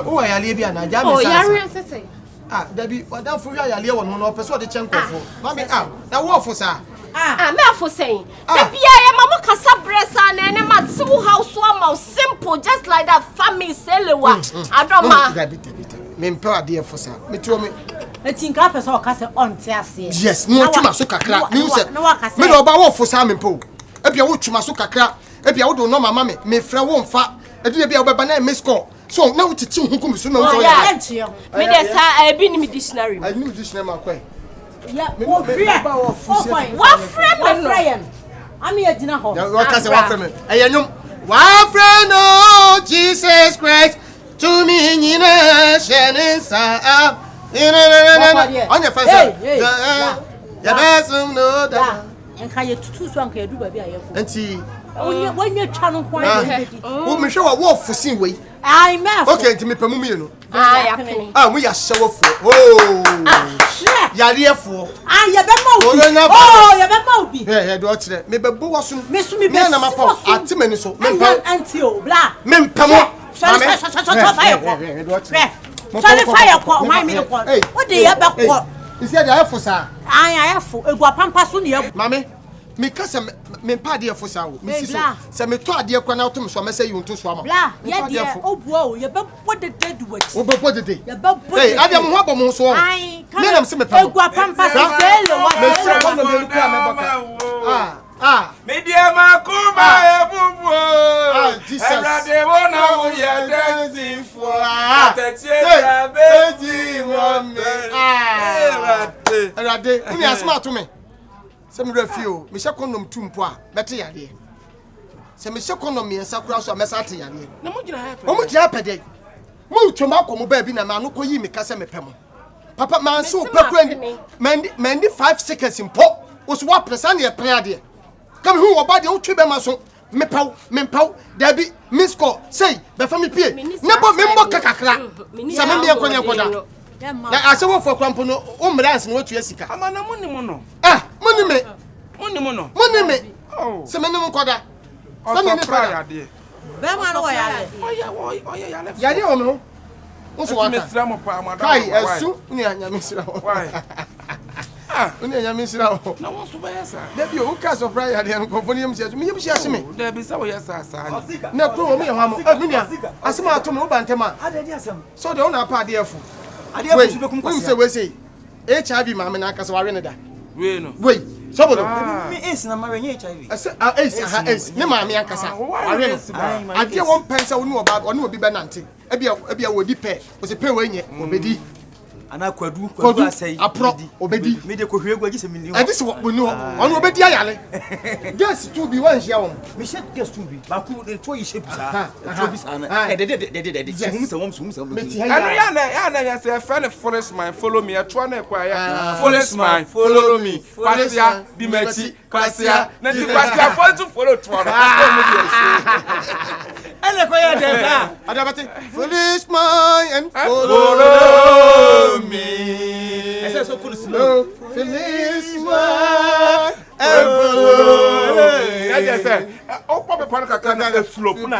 Wo ya le bia na, ja me sa. Oh, ya re sese. Debbie, what down for ya leo no person de chenkofo. Mami na wo fo sa. Me afo saying. The bia mama kasa bresa na ene matsu house so simple just like that family selewa. Adoma. Debbie. Me mpe ade fo sa. Me tuo me. Etinka person o kase on te ase. Yes, no twuma so kakra. Me say. Me do ba wo fo sa me mpo. Ebia wo twuma so kakra. Ebia wo do no mama me fra wo mfa. Edu bia wo beba na miss call. So now we teach who come so me so ya. Me dey say I be in dictionary. I need dictionary ma kwai. Yeah, what friend? I'm here dinner hall. What can say what friend? Eyenyum. What friend oh Jesus Christ to me nyina shenin sa. On your face. Ya basum no da. Enka ye tutu so anka edu ba bia ye ko. Enti when you channel kwan. Wo me hwe wa wo fosin we. I mef. Okay, enti me pamu me no. Ya we ya shawfo. Oh. Ya liefo. Ya be ma obi. Oh, ya be ma obi. Do kire. Me bebo waso. Me su me be na mapa. Atimani so. Me pam anti o bla. Me pam. Fire ko. Fire ko. My me ko. What dey ya be ko? You say dey afo sa. I afo. Egua pampa so ne. Mame. Me kasa me pa de afo sa wo. Me si so. Se me to ade kwa na to me so me say you nto so ama. Bla, ya de obua o. Ya be bode dedu wati. Wo be bode de. Ya be bode. Hey, ade mo ho abom so. Me nam se me pa. Egua pampa so sele wa. Me so ko no me kwa me boka. Media makuma ebubu. Jesus. Erade wona wo ye dancing for. Tetie beji mo me. Erade, uni asma to me. Se me refio, me hye kondom tumpo a, bete yade. Se me hye kondom me nsa kura so a mesa ate yade. Na mo gina ha pe. O mo gina pede. Mo twoma akomo ba bi na ma no koyi me kase me pem. Papa man so pekura mendi 5 seconds impo. O so wa presa na ye pre ade. Come who obade o twe be ma so. Me paw Debbie miss call say be fa me pie. Nebo me mbo kakakra. Se me me kwanya koda. Na ase wo fo kwampo no o mranse no watu asika. Amana muni mo no. Muni me. Muni me. Oh. Se me no koda. Se me ni koda. Be ma no yale. Oya yale. Yale o no. Wo so waka. Misra mo pa amada. Kai esu ni anya misra. Why? Uni anya misra. Na wo so be yesa. Debi o ka so pra yade no konfo ni yem sia. Me yem sia se me. Debi sa wo yesa sa. Na ko me hwamo. Minia. Asema ato me wo bantema. Adedi asem. So de una pa de afu. Ade afu be kum kwase. We say HIV ma me na aka so ware ne da. We no. Wei. So bodo. Me ace na mare nye HIV. Ace. Ne ma me ankasa. Ware no. Ade won pensa woni oba oni obi be nante. Ebia wodi pe. O se pe we nye obedi. Ana kwadu asai. Apro obedi. Me de ko hwegu agi se me ni ho. Ade se woni ho. Oni obedi ayale. Guess to be one hia won. Me shed guess to be. Ba ku de to yi shape sa. To be sa na. De. Sum se. Me ti And ya na say friend forest man follow me. Atwa na kwa ya. Forest man follow me. Kwasia di mechi. Kwasia. Na ti kwasia follow to. Ele ko ya de na. Adabati. Foolish man and follow me. I said so cool slow. Foolish man and follow me. I just said, oh, Papa Panaka na slope na.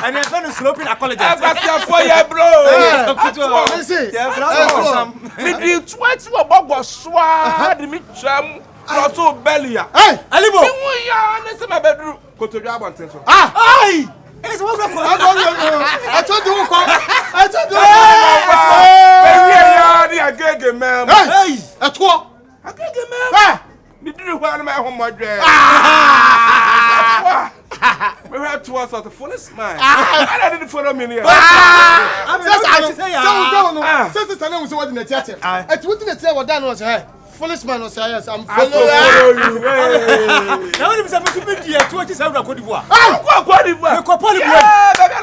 And you're going to slope in a college. I got your fire, bro. Me do twice what Bob was swad me chum. Also belly. Hey, Alibo. We are in my bedroom. Go to your abandon. Aye. It's what I told you. I get a man. Hey, at what? I get a man. Me do one of my home, my dream. We have to us the fullest man. I didn't follow me here. Foolish man was yes, I'm following you. Now we must be here to what is our Cote d'Ivoire. Cote d'Ivoire.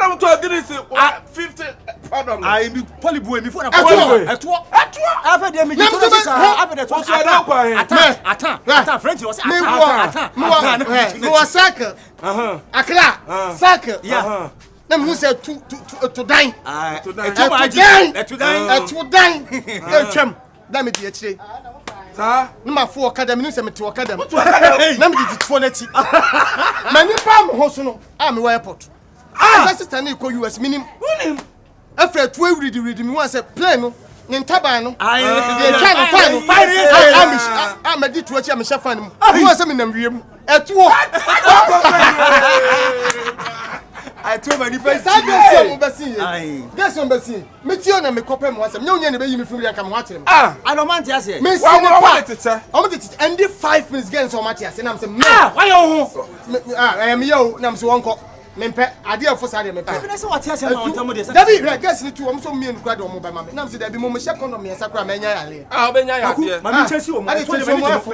I'm to agree 50 pardon. I be Polyboy before I've had them French was circle. Akra circle. Yeah. Them who said to dine. To dine. Let me be a tree. Number 4 academy, no cemetery academy. Let me get it for net. Many palm hosono, I'm airport. As I stand in US minimum. after 12 read me once a plane no ntaba no Ai dey try no I'm a dit to am chefan mu you want some nam wiem etuo I told my defense. Guess on Bessie. Metio na me kopem wasem. Nya onya ne be yimi firi aka me watere. I don't want to say. Me see ne pa. I want it and 5 minutes again so much as na am say. Why you ho? Me yo na am say wonko. Me mpe ade afo sa de me pe. Na say what you say na on tamo de say. David, guess ni tu am so me nkura de omo ba ma me. Na am say David mo me hye kono me sakura me nya yale. Obenya yale. Ma me chesi o mo. Ade chesi o mo afo.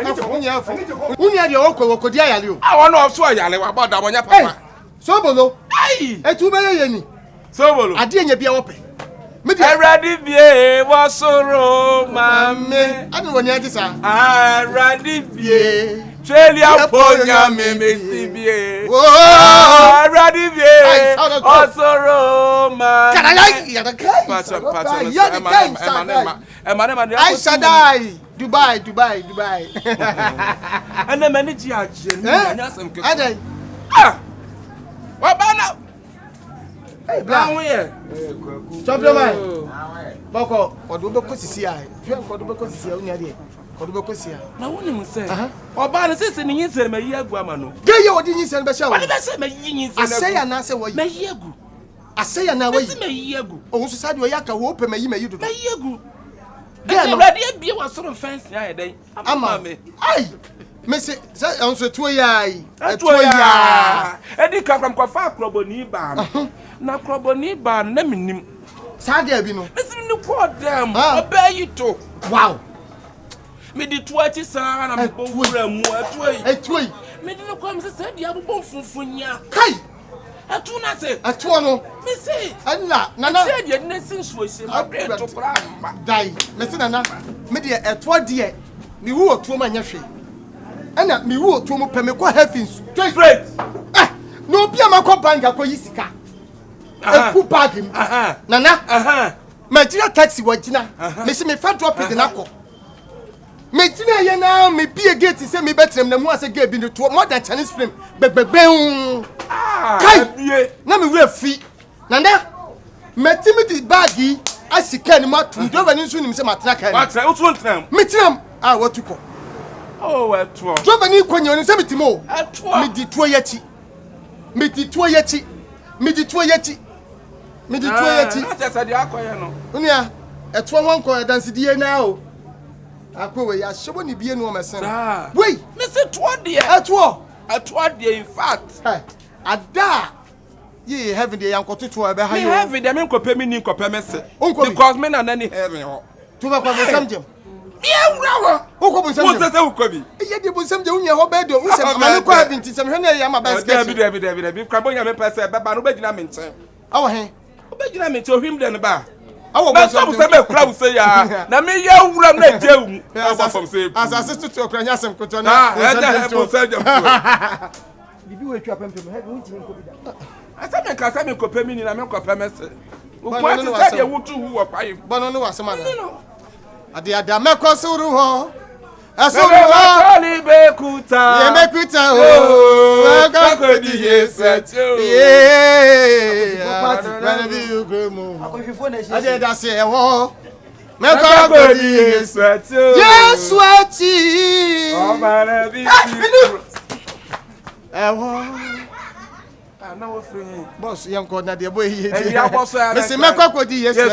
Unya de okodi ayale o. Won no so ayale wa boda mo nya papa. Sobolo. Ai! Etu be ye ni. Sobolo. Ade nya bia wo pe. Me dey ready bie wo soro mame. Ade woni ade sa. Ready bie. Cheli aponya me mesibie. Oh! Ready bie. Wo soro mame. Kanalai ya da kai. I Shaddai. Dubai. And the manager ajeni. Ade. What about now? Hey, Brown here. Stop your mind. Boko, Oduma Cossia. You have Oduma Cossia on your day. Oduma Cossia. Now, what you say? Or by the system in Yinsen, my year, Guamano. Get your audience and Bashar. What did I say? My yin I say an answer what my year go. I say an hour. My year go. Oh, society where Yaka open my email you do. My year go. Get already be one sort of fence. I'm me. Aye. Messi, on se toya. Edi ka from kwafa kroboni ba. Na kroboni ba na minim. Sadia bi no. Messi ni ko dem. Obey you to. Wow. Me di tuati sa na me bo wura mu atuai. Atuai. Me di no ko me se dia bo funfunya. Kai. Atu na se. Atu no. Messi. Anna, nana. Se dia na sin so se ma bre to kra mba. Dai. Messi nana. Me dia eto dia. Mi wu otu ma nya hwe. Ana mi wu otu mu pe me ko heavens. Straight. No bia makọ banga ko yisika. Eku bag mi. Nana. Nigeria taxi wajina. Me se me fa drop it na ko. Me jina ye na me bie gate se me betrem na mu ase gate bi no to more than Chinese film. Begbegben. Kai. Na me wura fi. Nana. Me timi di bag yi asika ni matu. Do ba ni nsu ni me se matena kai. Matena, utu ntram. Me tram. What ko. Oh, eto. Do ba ni kwanya ni se metimo. Eto. Me di tuo yachi. Me di tuo yachi. Na tesa di akoye no. Unia, eto won ko dance die na o. Akwe ya shebo ni bie no mesen. Wei, me se tuo de. Eto de in fact. Ada. Ye heaven de yankoto to ebe ha yo. Me heaven de me nkopɛ mi ni nkopɛ me se. Because me na nani heaven ho. To ba kwa samjem. Me awura wo. Wo ko samjem. Wo se wo ko bi. Ye de samjem unya ho be do. Wo se ma ko heaven ti sam hwe na ya ma ba sketch. Bi kwa bonya me pese be ba no be gina me nchen. Awo he. Be gina me nchen ohwim de ne ba. Awo ba so se be kura wo se ya. Na me ye awura na jewu. Awo from say. As assistant to okra nyasem koto na. Wo samjem. Bibi we twa pempem heaven untimi ko bi da. Asa me ka sa me kopɛ mi ni na me kopɛ me se. Wo kwa ti se de wutu hu wo pae. Bono no wasema na. Ade ada mekosuru ho. Asuru ho. Ni be kuta. Ye me kuta o. Kako di yeset. When be you gremo. Ade ada se ho. Mekako di yeset. Yesu ati. O mara bi. Na wo free boss yanko na de boy yi e ya boss ya me se mekwa di yesu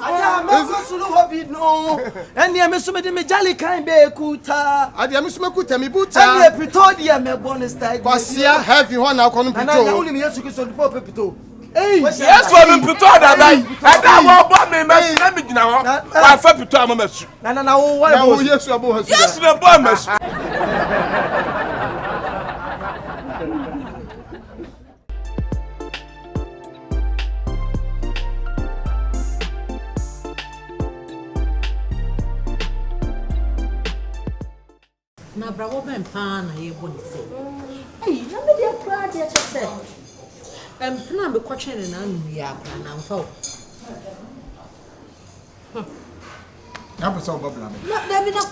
ada me sulu hobi no ene me so me de me jali kan be kuta ada me so me kuta me buta ene pito de me bonus style kwasia heavy ho na akọ no pito na uni me yesu kiso do pito yes one pito da bai ada wo bo me me na me gina ho wa fa pito am masu na wo wa bo yesu abo hasu yes na bo masu na bravo ben pa na ye boni se na me dia pra dia che se plan be kwatwe ne na anu ya akra na mfa o na pesa o babla me na David na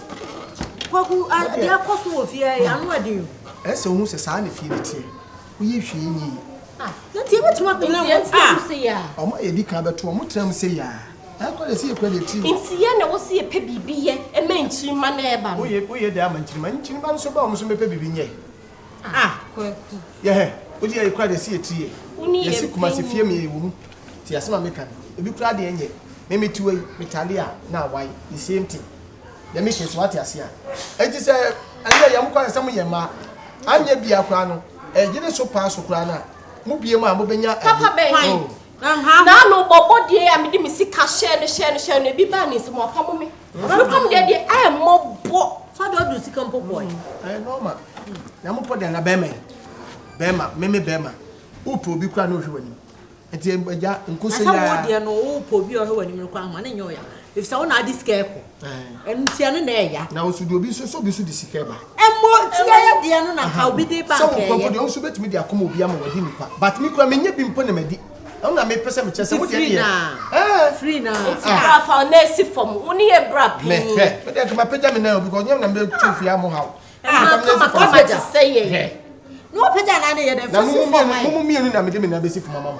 Kwaku dia koso ofie ya anu ade ese ohun se saa ne fie ne tie We hwe yi. Don't you want to make say ya. Omo e di kan beto omo tram say ya. I call the see quality. Inti ye na wo see pe bibi ye e manchi ma na e ba. We ye dey amanchi man so ba omo so me pe bibi nye. Kwaku. Yeah, we dey call the see tie. Uni e kuma se fie me ewu. Ti asema me kan. Ebi kura de enye. Me tuwe metalia na why the same thing. The make is what ase a. Enti say anya yam kwa nsem ye ma. Anya bia kwa no. E gine so pa so kura na. Mu bie ma mo benya. Papa ben. Na no bobo de ya me di me sika share no bi ba ni se mo pam me. No pam de I mo bo. So do do sika mpo boy. Normal. Na mo po de na be me bema. Upo obi kura no hwe wani. Enti eja nkoso ya. Asa mo de no upo bi o hwe wani me kwa ma na nyo ya. If so na dis keko. Entia no na ya. Na osu do obi so bi so di sika ba. Emo tia ya de no na ka obi de ba so ko de osu betimi de akoma obi ama wadi nipa. But me kura me nya bi mpo na madi. Na me pese me chese wo de free na. Bra fa na si fom. Woni e bra pin. Me de kuma peja me na because nyam na me tufi am how. Come to say ye. No peja na ye de na mumu mienu na me de me na be si fom mama.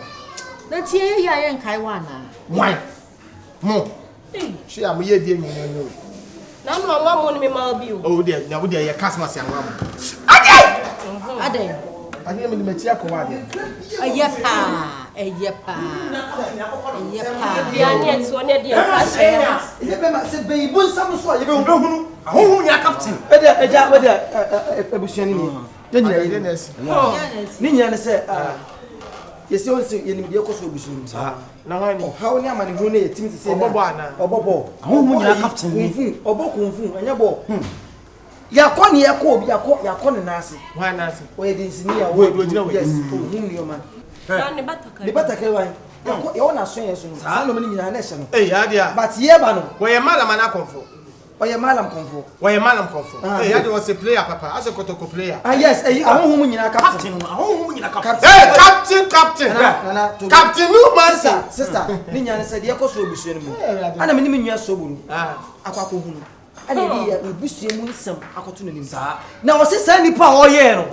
Na tie ya ye nkai wa na. Why? Mo. She am ye die me no. Na no mama mo ni me ma bi o. Oh there, na wo there ye Christmas yan wa mo. Adai. Ani me ti akwa de. Ayepa. Bia ni eto ne de fa she. Ye be ma se be ibu nsam so ye be hunu. Ahonhu nya captain. Eja ebusuani ni. Je nyina ye na esi. Ni nyina ne se yesi on se ye ni de koso ebusuani. Na hani. How ni amani hu ne ye timi se obobo ana. Obobo. Ahonhu nyina captain ni. Obokunfu anya bo. Yakọ ni yakọ obi yakọ ne nase. Wa nase. O ye din sini ya wo do we. Yes, ohun ni o man. Ne bataka. Ne bataka wan. Yakọ ye wona so yeso no. Sa no me nyina na ehye no. Ya dia. But ye ba no. Wo ye malam na konfo. Oye malam konfo. Oye malam konfo. Ya dia was a player papa. As a kotoko player. Yes, ahonhu nyina captain. Ahonhu nyina captain. Hey, captain. Captain no man sister. Ni nyina se de yakoso obusu no mu. Ana me ni me nua so bu no. Akwako hu no. Ana di ya obusu mu nsam akoto no nim sa. Na wo se sa nipa o ye no.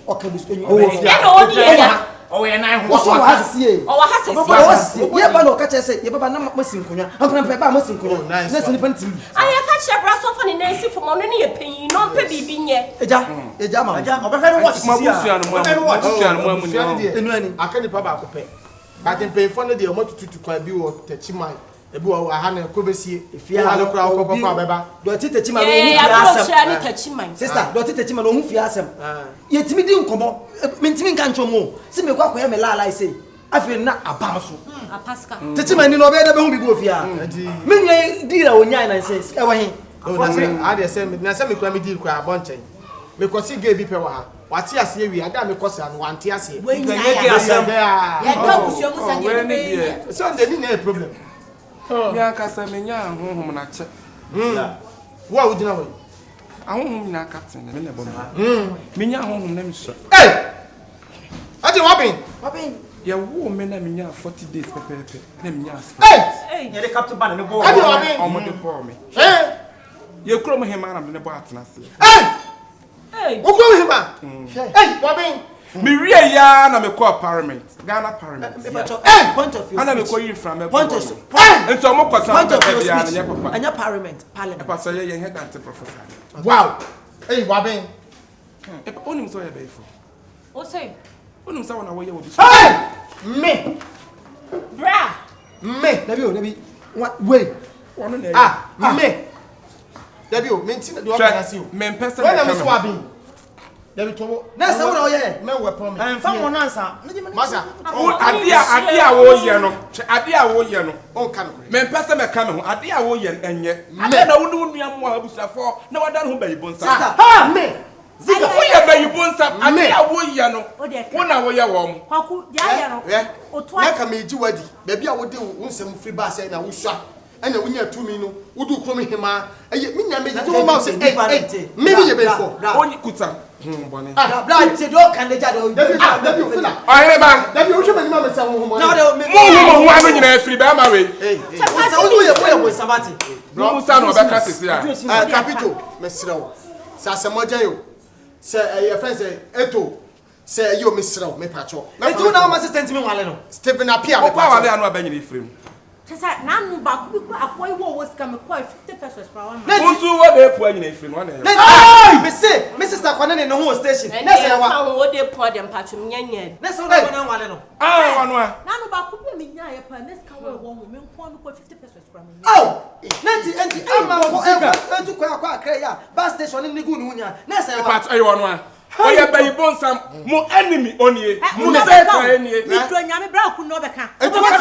Oka busu nyu. Ya no odi ya. Owe na ho. Wo so wa hasie. O wa hasie. Ye ba no ka che se ye baba na masin konwa. Ampana pe ba masin konwa. Na se nipa ntim. Aya ka che bra so fa ni na si fo mo no ne ye panyin no pe bibi nye. Eja ma. Obefe no watch mabusu anu mo amu ni. Enu ani. Akani pa ba ko pe. Ba tin pe fo no de o motututu kwa bi wo tachiman. Ebi wo aha na ko besie. Efia ha no kura ko papa beba. Do ti tachiman no hu fi asem. Sister, do ti tachiman no hu fi asem. Ye timi di nkomo. Me ntimi nka nchomo. Si me kwa koye me la say. Afi na abam so. Apaska. Tachiman ni no be da be hu bi bo fi a. Me nwa di ra onya na say. E wa hin. O na say a de say me na say me kura me di kura abonchen. Me ko si ge bi pe wa ha. Wati ase wi ada me ko se anu wanti ase. We nya asem. Ya ka busu mu sa de be. So de ni na problem. Mi akasa me nya ahonhom na che. Wo a wudina wo. Ahonhom nya captain me na bo. Me nya ahonhom na me so. Ati wapin. Ya wo me na me nya 40 days pepepe. Na me nya asp. ye de captain ban ne bo. Ati wapin. Omo de bo me. Ye kro mo hema na me ne bo atena se. Wo kro hema. Wapin. Me wie ya na me call parliament. Ghana parliament. Point of view. Ana me call you from me. Point of Ento mo kwasa point of be view. ya na papa. Anya parliament. E paso ye head anti professor. Wow. Wapin. E onim so ye be ifo. O say. Onim so na wo ye wo bi. Me. Bra. Me. Dabi. Wait. Wono na. Me. Dabi o, me nti do wa see o. Me person when am so wapin. Dabi to. Na se wo na oye. Me weapon me. Emfa mo nansa. Masa. Ade a wo ye no. Ade a wo ye no. On kan. Me person me ka me ho. Ade a wo ye enye. Ade na wo nua mo abusafo na wadan ho bayi bonsa. Ha me. Zika wo ye bayi bonsa. Ade a wo ye no. Wo na wo ye wo mo. Kwaku ya ya no. Oto Na ka me ji wadi. Ba bia wo de wo nsem free ba say na wo swa. Ana wo nya tumi no. Wo du krom hema. Eye me nya me ji wo ma say me bi ye be fo. Oni kuta. Bone. Bra ti do kan de jado. Dabi o fila. Ohere ba. Dabi o hwe mani ma me say wo ho. Na de me. Mo anu nyina free ba ma we. Sa wo ye bo sabati. Bro Musa no be ka sisi a. Capito, me srew. Sa se mojan yo. Se your friend say eto. Say you Mr. Me pacho. Let's do now my assistant me wale. Stephen appear me pacho. Wale anu abenyi frame. Chesa na nu ba ku bi akwai wo was come kwa 50 pesos per one. Unsu wo dey po anyi frame one. Hey, me say Mrs. Akwane ne ho station. Na say wa wo dey pour dem pacho nyanya. Na so na wale no. Ah, wanu a. Na nu ba ku bi me nya ye pa next ka wo wo me nko no kwa 50 pesos per one. Oh, nanti ama ko entu kwa akra ya bus station ni gu ni nya. Na say wa pacho ayi wanu a. Oya bayi bonsam mo enemy onie mo say to enie mi do nyame bra ku no beka o beka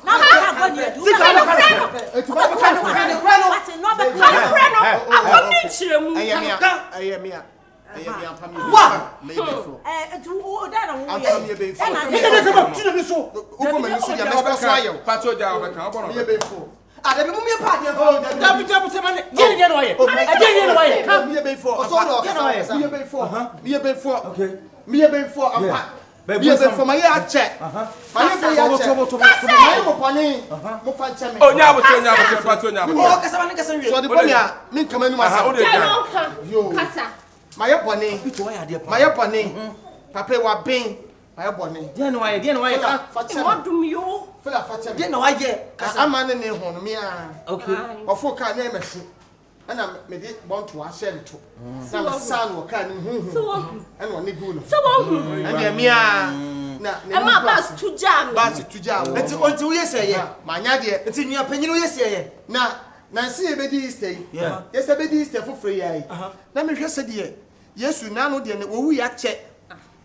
na ka go ni edu ka no akoni chiremu ayemia pami wa edu o da na wo ye be fo e de ka tuna mi so uko me so ya me so ayo pacho ja o beka obono ye be fo ada be mumie pa de fo dabu se mane je no ye je no ye me be fo so do me be fo me be fo okay me be fo apa me be fo ma ye ache ma ye be ya ache ma ye mo poni mo fa che me onya abote pacho nya abote o kasa mane kasa wi so de bo me a me kama nu asa yo kasa ma ye poni ma ye poni papa wa ben ma ye poni dia no waye fa che mo dum yo fela fa che dia no waye kasa ama ne ne ho no me a okay ofo ka na emesi ana me de bonto a share to na me san wo ka ni hu ana oni gu no so wo hu ana me a na e ma bas tuja wo enti onti wo yese ye ma nya de enti nua panyin wo yese ye na nsi e be di Easter yes e be di Easter foforo yi na me hwese de Yesu na no de ne wo wu ya che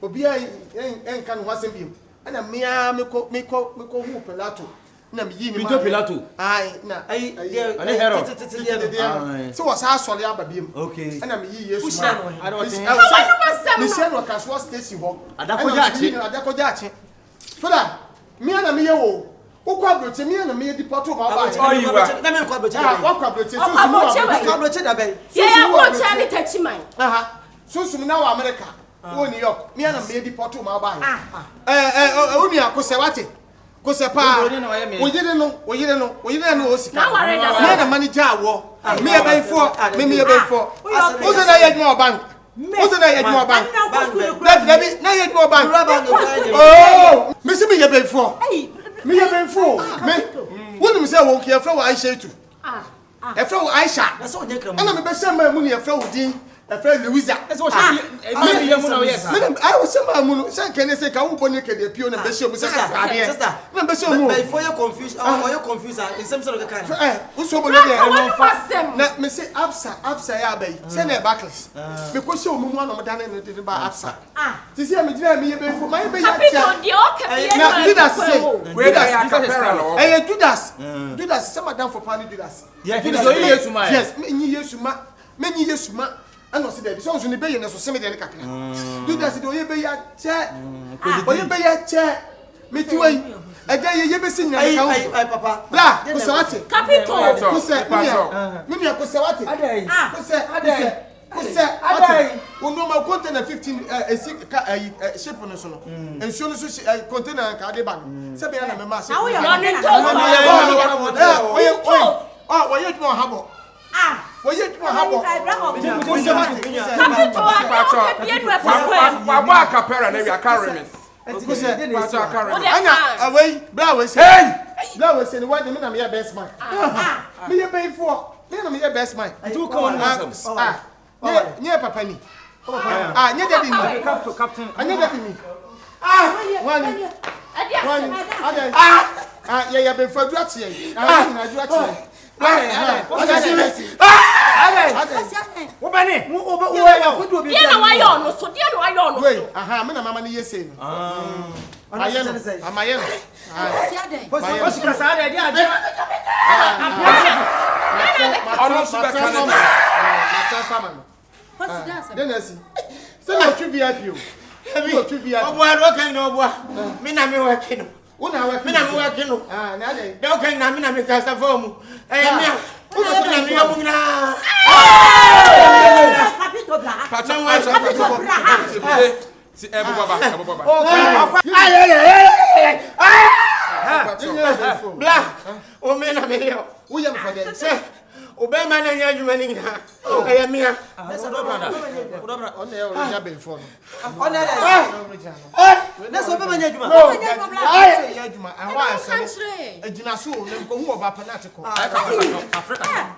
obi enka no hasem biem ana me a me ko hu Pilato na me yi ni Pinto Pilato ai na ai ani hero so was asole ababiem okay ana me yi Yesu Ushia no I don't think me se no kaswa station ho Adakoja achi fela me ana me ye wo ukwa broche me ana me ye deporto ma ba na me kwa broche ukwa broche so so mu kwa broche da be ye ya go cha ni tachiman so so na wa America wo New York me ana me ye deporto ma ba oni akose wate kose pa oyire no o sika me na manager awo me e be fo me e be fo o se na ye mo bank o se na ye mo bank that na ye mo bank oh me se me ye be fo me woni me se wo ke fra wo Aisha tu e fra wo Aisha na so nya kram ana me be se ma mu ne e fra wo din e fra Louisa eso me ye mu na yes I was some mu say can say ka wo boni ke de pio na be se mu say ka de na be se mu before you confuse or you confuse in some sort of kind wo so boni de no fa na me say absa ya bai say na backless me ko se o mu na mo dane no de ba absa ti say me gina me ye be fo my be ya tia na Judas say we da ya kapera no Judas say madam for pan Judas yes me nyi Yesu ma and was there so ne be ye na so se me de ne kakra Judas de oye be ya che me ti wai aga ye be sin na ka ai papa bra ko se wate capito ko se me ko se wate ko se uno ma container 15 ship no so no enso no so container ka de bag se be na me ma se oye mo habo oye tuma habo ko se wate capito wa ba kapera na we carry ko se pacho carry anya away bra we say bra we say ni why me na me ya best man me ye pay for me na me ya best man do come on nye papa ni nye daddy ni captain nye daddy ni wani ya be for dua tie na dua tie wo bani dia na wa yo no so wait me na mama ni yese no amayeno o sikra sa ade ade ono su be kan Denesi. Say na tu VIP o. No tu VIP. Obua do kan no obua. Me na me work no. Una work. Me na me work no. Na dey. Do kan na me kasa form. Me a. Una me na me yamu na. Capito bla. pacho si ebo baba Bla. O me na me yo. Wo ye me for dey. Say Obey man and you many. I am here. That's a brother. On the original phone. On that. That's what man you. No, I want a dinosaur. Let go who about fanatical. Africa.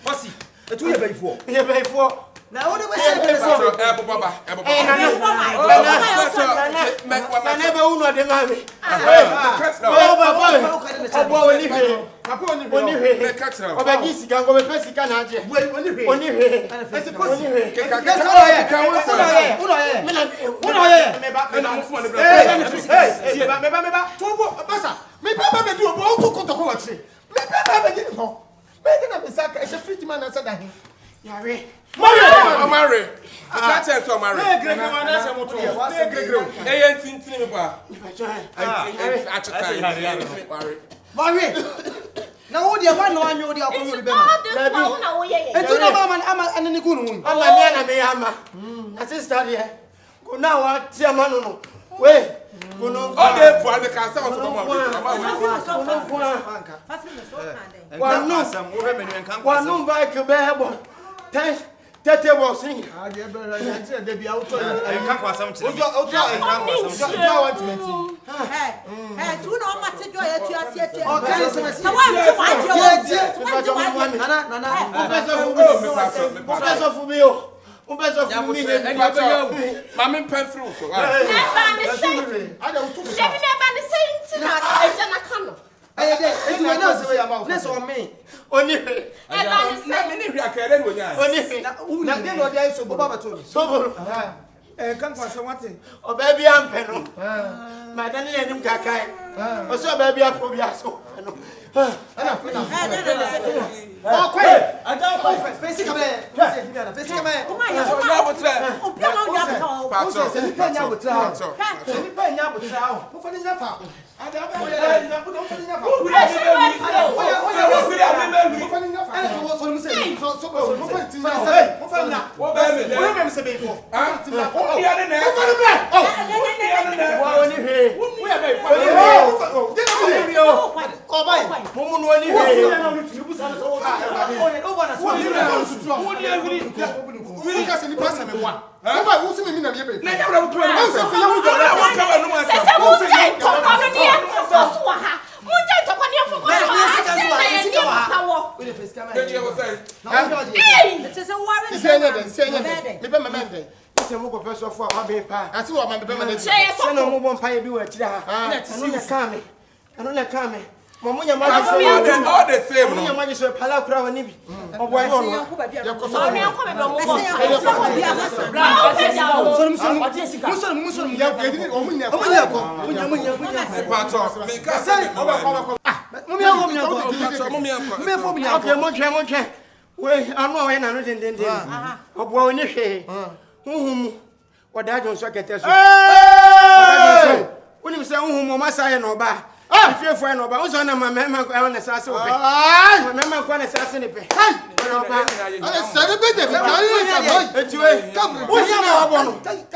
Posse. The 2 years before. Here before. Now what do we say? Baba. Never uno de mami. Obegisi kan go be pesi kan aje. Oni he. Mary. I can't tell so Mary. Now what do you want no you dey akọ you be ma. Etu na mama ama anani kunu. Ama ni na me ama. Na sister there. Go now what tia manu no. We. Go no. All dey for the can sound so mama. One vai que bebo. Ten tete bossing. Ah, dey be out to. Can kwa some to. Hey, tu no mate joy at you. Okay, so oh baby, I'm penal. My daddy and him cakai. Oh, so baby, I'm probably so. All the same. No, man, you should pala crowd and nibi. Oh, why not? If you're friend of ours, I'm a member of the assassin. I'm a member of the assassin.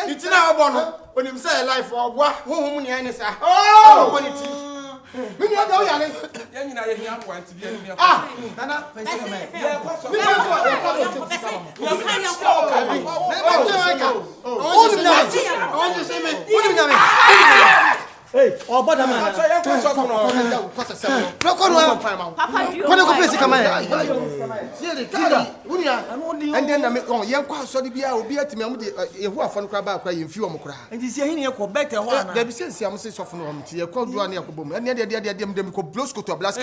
It's in our bonnet. When you say life for what? Whom you answer? Oh, when it is. We know the young one to be a Hey, oh, but I'm not. And then I make on young so the beer will be at me who are fun crab crying few more. And you see here better one. There be sense I'm saying soft on to your called one year boom and the other them could blow to a blast.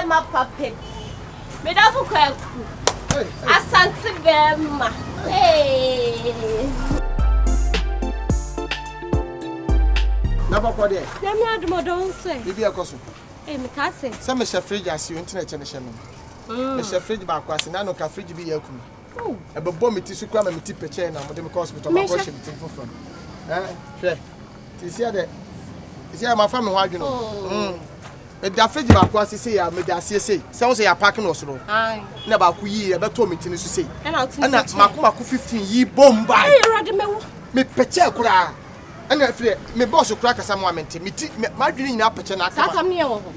Bema Pape. Medafo Kwaku. Asante Bema. Hey. Naba kwa de. Na me aduma don say. Bibi akoso. Me ka say. Say me share fridge asi o ntina che ne hye me. Me share fridge ba kwa asi na no ka fridge bi yakunu. Ebebo me ti su kwa me ti peche na mo de me ka hospital ba kwa hye me ti foforo. Hwe. Ti sia de. Isi ya ma fa me ho adweno. Me da fridge ba kwa asi say ya me da asi say. Say wo say ya park no so. Na ba ku yi e beto me ti ni su say. Na mako 15 yi bomba. Ai rade me wo. Me peche kura. Ana frɛ me boss kura kasa mo amente me ti madwiri nyina apɛkyɛ na aka Tata me wo ho.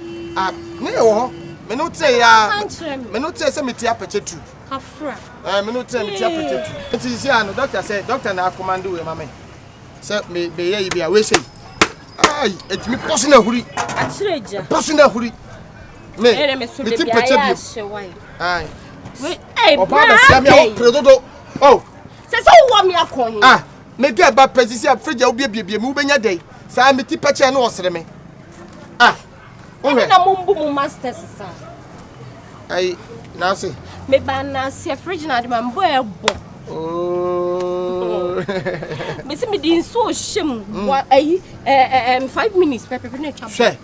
Ne wo ho me no tse ya me no tse se me ti apɛkyɛ tu Afra. me no tse me ti apɛkyɛ tu nti si ano doctor say doctor na command we mama say me ye yi bia we say ai etimi poso na huri Achireja. poso na huri me me ti pɛkyɛ bi ai we ei opa ba sia me o predodo oh se wo me akon me get ba presisi a fridge obiebie me ubenya dey sa me ti peche na osere me na mumbu mu masters sa ai na say me ba na se fridge na de man bo ebo me se me din so shem ai 5 minutes pepe na twa she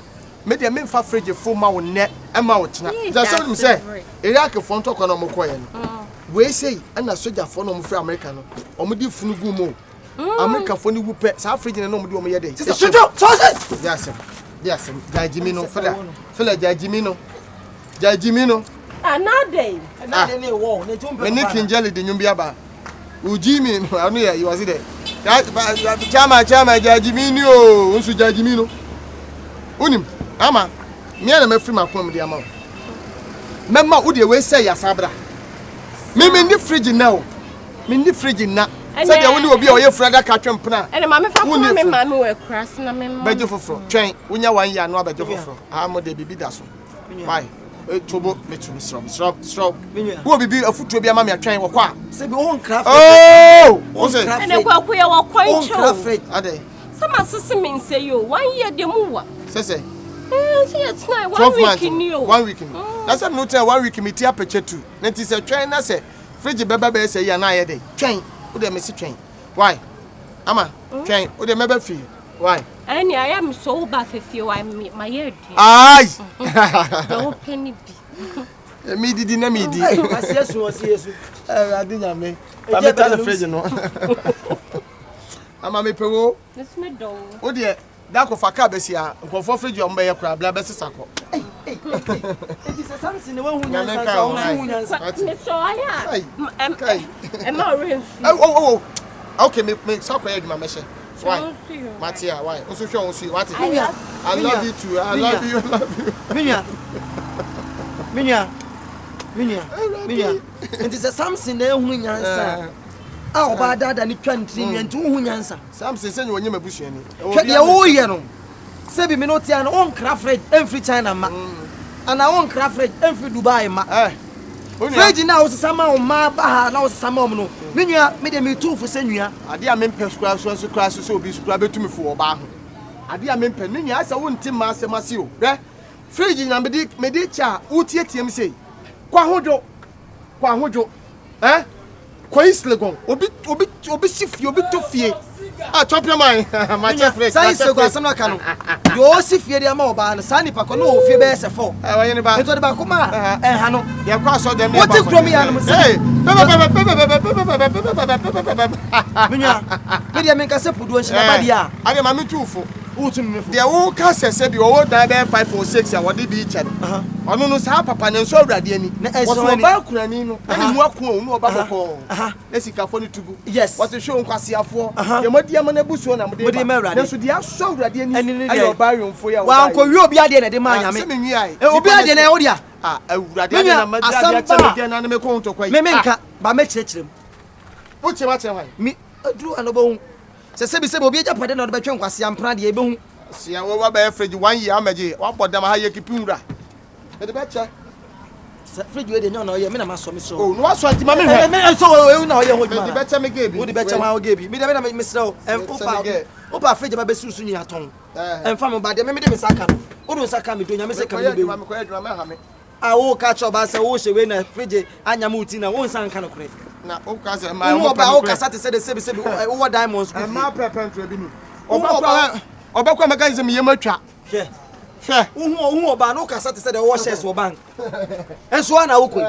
me de me fa fridge full ma wo ne e ma wo kina za so me say Iraq fo ntoko na mo koye no we say ana soja fo no mo free America no o mo di funu gu mo America for ni wupe sa fridge na no mo di o mo ye dey Sister sausage yes jajimino fela jajimino anade ne wo ne tumpe me ni kinjali de nyumbi aba ujimi no anu ya you was there chama jajimini o unsu jajimino unim ama me na me free makom de ama memma wo de we say ya sabra me ni fridge now me ni fridge na say de woni obi a oye frada ka twempena ene ma me fa ko me mama we kras na me ma beje foforo twen wonya wan ya no abeje foforo mo de bibi da so why tobo metu stop wo bibi afutuo bi ama me atwen wo kwa se bi won craft wo say ene Kwaku ye wo kwancho ade sama sisi me nse yo 1 year de mu wa say see it's not 1 week in you 1 week that's am no tell 1 week me ti apeche tu na ti say twen na say fridge beba be say ya na ye dey twen wo de me si twen why ama twen wo de me be fi why ani I am so ba fefie why my head ai do penny bi me didi na me di asiesu ade nyame ba me tell the fridge no ama me pewo this me do wo de da ko faka besia nkofo fridge on be ye kura bla be sisako it is something ne wan hunyansa me so aya am already oh okay me sakwa eduma me she why Matia why also show on see what I love you too I love you minya it is something ne hunyansa oba dada ni twantri nti hunyansa something say you nyem abusuani twede wo ye no se bi me no tia no on craft every China ma ana on craft every Dubai ma fridge na osama o ma ba ha na osama o no menua me de me tufu se nua ade a mempe skura so obi skura betumi fu oba ho ade a mempe menua asa wonti ma asemase o hwe fridge na me di cha utietiem sei kwa hodwo kwa islegon obi sifie obi tofie champion man my chef fresh sai se go asam na kanu yo sifie de ma oba na sani pa ko no ofie be se fo we ni ba eto de ba ko ma ha no ye kwa so dem what you from ya no se menua me de men ka se podo nshi na ba dia ade ma me tufo utu me fo de wo ka sese bi wo da be 5 or 6 ya wo de bi che no ono no sa papa ne so awrade ani wo so ba kunani no ani mu akun o no oba kokko na sika fo ni tugu yes what show nkwasiafo ye modia ma na busuo na mode ba na so dia so awrade ani ayo ba yonfo ya wa anko wi obi ade na de ma nyame se me nwi ai obi ade na wo dia awrade ani na ma dia che na me ko nto kwai me nka ba me kirekirem wo chema hwan mi aduru anobo se bi obi eja pade na do betwe nkwase ampra de ebehu sia wo wa ba fridge 1 year amaje wa bodam ha ye kipinwura e de beche fridge we de nyo na oye me na maso me so oh no aso anti ma me hwe me so we na oye hoduma de beche me gebi wo de beche ma o gebi me de na me sro opa fridge ba be susu ni aton em fa me ba de me de me saka no wo do saka me do nya me saka me be ma ko eduma me ha me I will catch up as a wash away na fridge anyamutina won san kan okre na o ka say my o ka sat say the sebe o diamonds e ma pepe ntwe bi ni obakwa mechanism ye matwa hwe uhu oba na o ka sat say the washes wo bank enso ana wo ko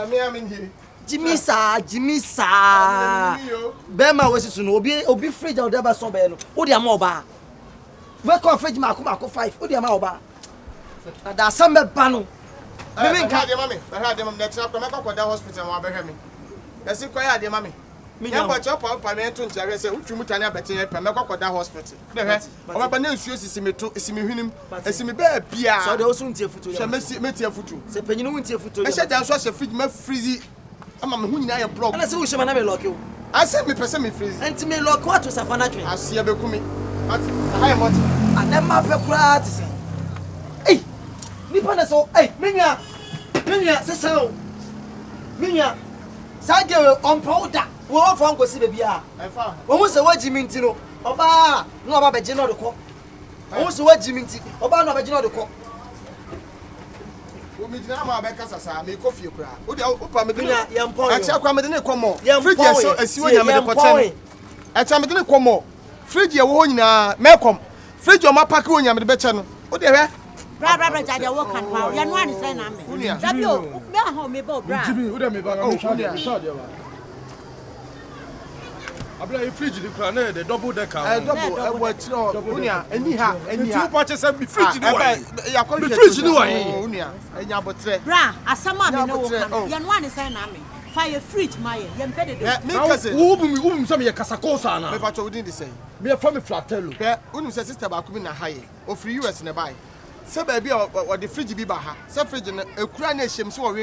Jimisa Bema wesisu no obi fridge o deba so be no wo de ama oba we ko fridge mako 5 wo de ama oba na da sambe ba no me nka de mami next na ko da hospital wa behwe me yesi ko ya de mami ya bo chopa pa me to ntia se utwu tane abete pe me ko da hospital de hwe o ba na nsuo sisi hwinim esimi ba bia so de o so ntie futu se me tie futu se panyinu ntie futu me she dan so she fridge ma freeze ama me hu nyina ya block ana se wo shema na me lock you ase me pese me freeze enti me lock what to safana twen ase ya bekumi ati high mot adema pe kura ti se nipa na so menya sesao menya sage on powder wo fa nkosi bebi a wo mu se waji minti no oba no oba beje no de ko wo mu se waji minti oba no beje no de ko wo mi dina ma be kasa sa me ko fie kura wo de wo pa me dina yampon a cha kwa me dina komo fridge so asiwo nya me de ko chen a cha me dina komo fridge ye wo nyina me kom fridge o ma pack wo nya me de be che no wo de hwe bra jaja wo kan pa ya no ani say na me dabi o me ha me ba bra Jimmy wo de me ba me sha de ba abla e fridge di kwa na de double decker double what no unia eni ha two patches me fridge ni wa ya ko fridge ni wa unia enya botre bra asama me no wo kan ya no ani say na me fire fridge my ye mpede de me kase wo bumi so me kasako sa na me pacho within the say me fa me flatello unim say sister ba ku bi na haye o free US na buy se ba bi o the fridge bi ba ha se fridge na ekura na ehyem so o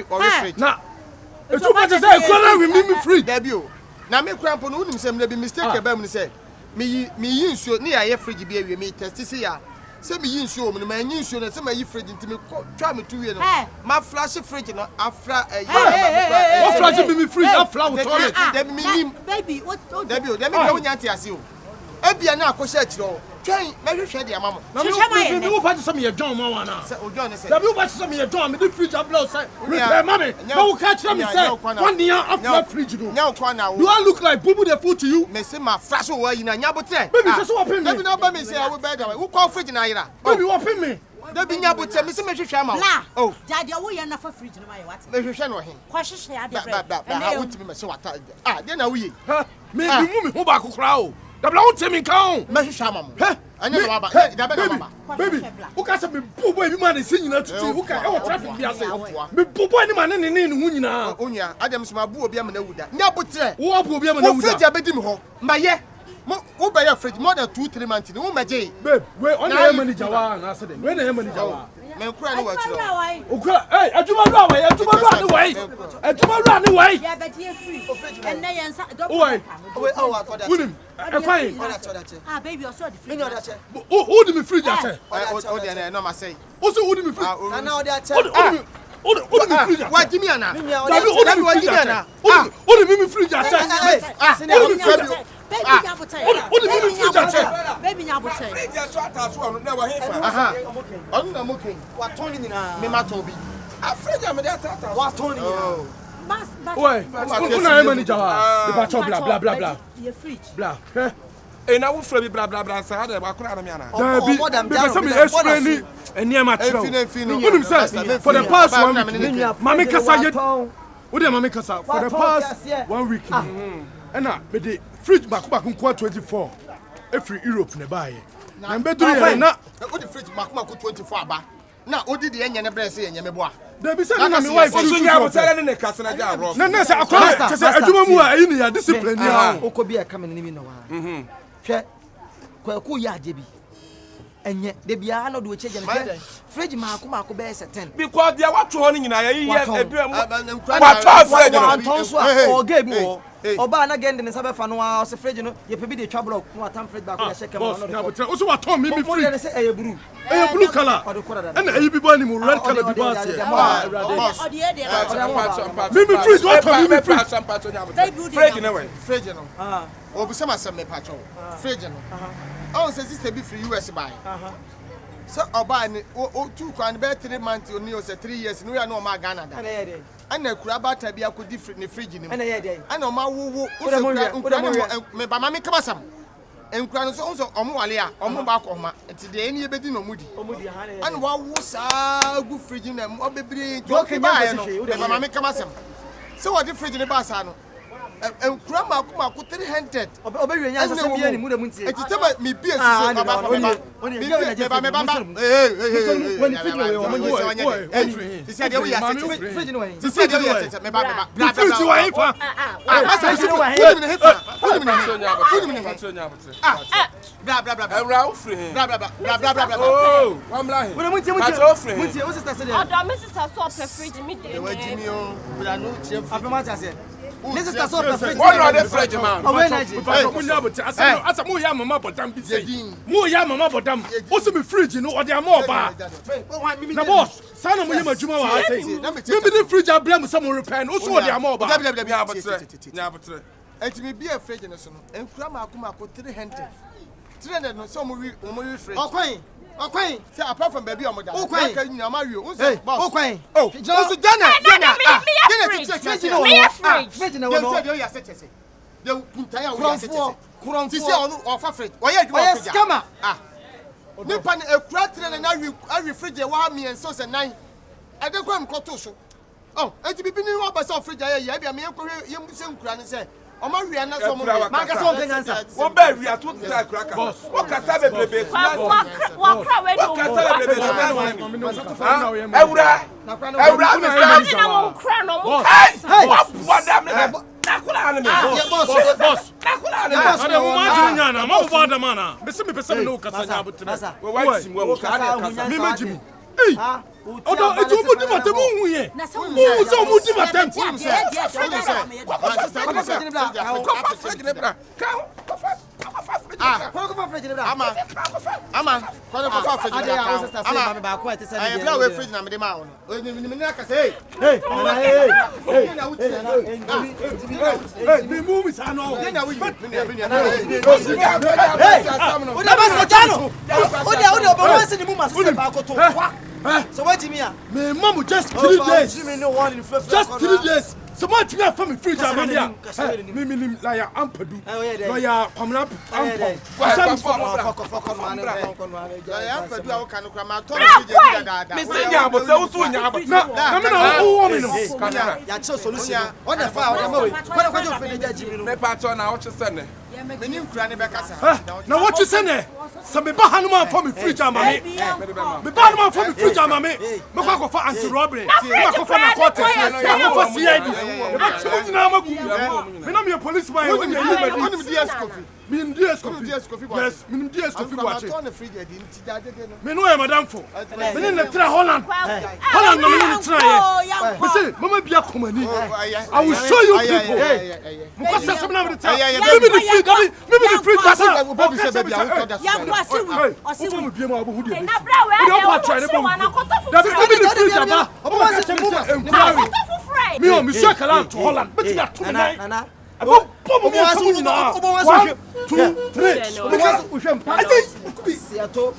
fridge na two patches say ekura na we me fridge da bi o na me kura mpo no unim say me be mistake ba mu say me yi nsuo ne ya ye fridge bi awie me test see ya se me yi nsuo mu no ma yi nsuo na se ma yi fridge ntimi twa me tu wie no ma flash fridge no afra what flash me fridge afra with toilet baby what da bi o da me be wonya ante ase o ebia na akosha akiro twen me hwehwe de amamo me wo patches me ye John ma wa na se o John say da bi wo patches me ye John me the fridge abla say repair mama no catch me say one near after fridge do nya kwa na wo do I look like bubu the food to you me say ma flash wo yi na nya botre baby so what pay me baby na ba me say I will better wo call fridge na yira baby what pay me baby nya botre me say me hwehwe ama oh jaja wo ye na fa fridge no ma ye what me hwehwe no he kwa hwehwe ya de ba ha wutimi me say wata de na wo yi me bi mu me ho ba kokora o dabla wo temi kan me hwehwe ama mo anya no ba da be na ba baby wo ka say me bubo e bi ma na se nyina tuti wo ka e wo traffic bi ase me bubo ni ma ne hu nyina onya adam so ma bu obi am na wuda nya botre wo bu obi am na wuda wo fridge abedi mi ho ma ye wo ba ya fridge more than 2-3 months ni wo ma je babe we on na manager wa na say we na manager wa me kura ni wa chiro okura aduma do awai aduma do ni wai ya be tie free and na yan sa do oh akoda unim e fine baby o so the free who di me fridge ache o de na no ma say o so who di me fridge na o de ache o di me fridge wa jimi ana dabi wa jimi ana o di me fridge ache baby nya botai o di me fridge ache baby nya botai fridge so ataso ono na wa hefa onu na mokin wa toni ni na me ma to bi fridge am de atata wa toni Oi, una manager wa the patch blah blah blah your fridge blah na wo fra bi blah blah blah sa da ba kura na me ana dabi because me explain ni eni ma tro unim say for the past 1 week mama kasa ye wo de mama kasa for the past 1 week and na me the fridge back nko 24 every Europe ne buy na mbeduru ye na wo the fridge back 24 aba na odi de enye ne bre se enye mebo a dabi say na me wife so nya bo tele ne kasa na ja ro na say akwa say adwuma mu a ayi ne ya discipline ya okobi e kam ne mi no wa hwe Kwaku ya aje bi enye de bia na do cheje ne fridge maako be 10 because dia wato ho ne nyina ya yi edu mu wato fridge no anton so o ga bi wo oba na gende ne sabe fa no a se fridge no ye pebi de twa block no atam fridge baako ya sheke mo no o so wato me fridge mo say eye blue color and ayi bi bani mu red color bi ba se me fridge wato me fridge fridge no way fridge no obi sama sem me pacho fridge no on say sister bi free US buy So Obani, o 2 can be 3 months or 3 years. No, no, my Ghana. And a crab at a be a good different in the fridge. And I know my woo, me by Mammy Kabasam. And Crans also Omualia, Omubakoma, and today any bedino moody. And what was a good fridge in them, or be talking by Mammy Kabasam. So what the fridge in the Bassano? And grandma could 300. Obey your answer, it's about me beer. This is the sort of one other fridge man. As a more young mamma, but I'm busy. More young mamma, but I'm also be fridge, you know, or they are more bad. The boss, son of my Juma, I say, maybe the fridge I blame some repair, also they are more bad. And to me be afraid in the son, and Grandma Kuma put 300. 300 no some we fridge. Okay, say apart from baby omoda. Okay, can you marry you? Okay. Oh, so Jana. Me fridge. You say the entire we say. She say on fridge. Why you scammer? Me pan e kura 300 na we fridge wa me and so say 9. I dey go am koto so. Oh, enti bibi ni wa ba say fridge ya bia me ko yem se nkura ni say Oma we na so mo man ka so kan answer wo ba we atu try kraka wo kasa bebrebe wa kra we do ewura mi say na wo kra no mo wa da me nakula na me boss nakula na me mo ma jini nyana ma bo da mana be se me pese me no kasa nya botre we wa tim wo kasa me majimi Odo etu mudi matem unhuye. Mu so mudi matem. So what do you mean? Me mom just 3 days. Just 3 days. So much me from fridge am here. Me like ampadu. Lawyer Pamela ampo. Me say nya bo say usu nya bo. Na me na wo me no. Ya cho solution. What the fire what we. Kwa kwa jo finish Jimmy. Me pa cho na wo che se ne. Me nim kura ne be kasa. Na what you say ne? So me ba hanu man from fridge am me. Me ba hanu man from fridge am me. Me kwa for anti robbery. Me kwa for na court. Me kwa for CID. Me no me police boy. What do DS coffee? Me DS coffee. Yes, me DS coffee watch. Me no madam for. Me no try Holland. Holland no me try. Me say mama bia komani. I will show you people. Because some na me tell. Maybe the fridge that's it. Bobby say baby I will that. Ya kwa siwu. Ofu me bia ma obo hu dia. Na bra we dey pa try ne bo. That is the fridge aba. Obo wa say move. Me o me show kala to Holland. But you are too nana. Obo me asu ni na. 1 2 3. Obo wa uhwem pa. Siato.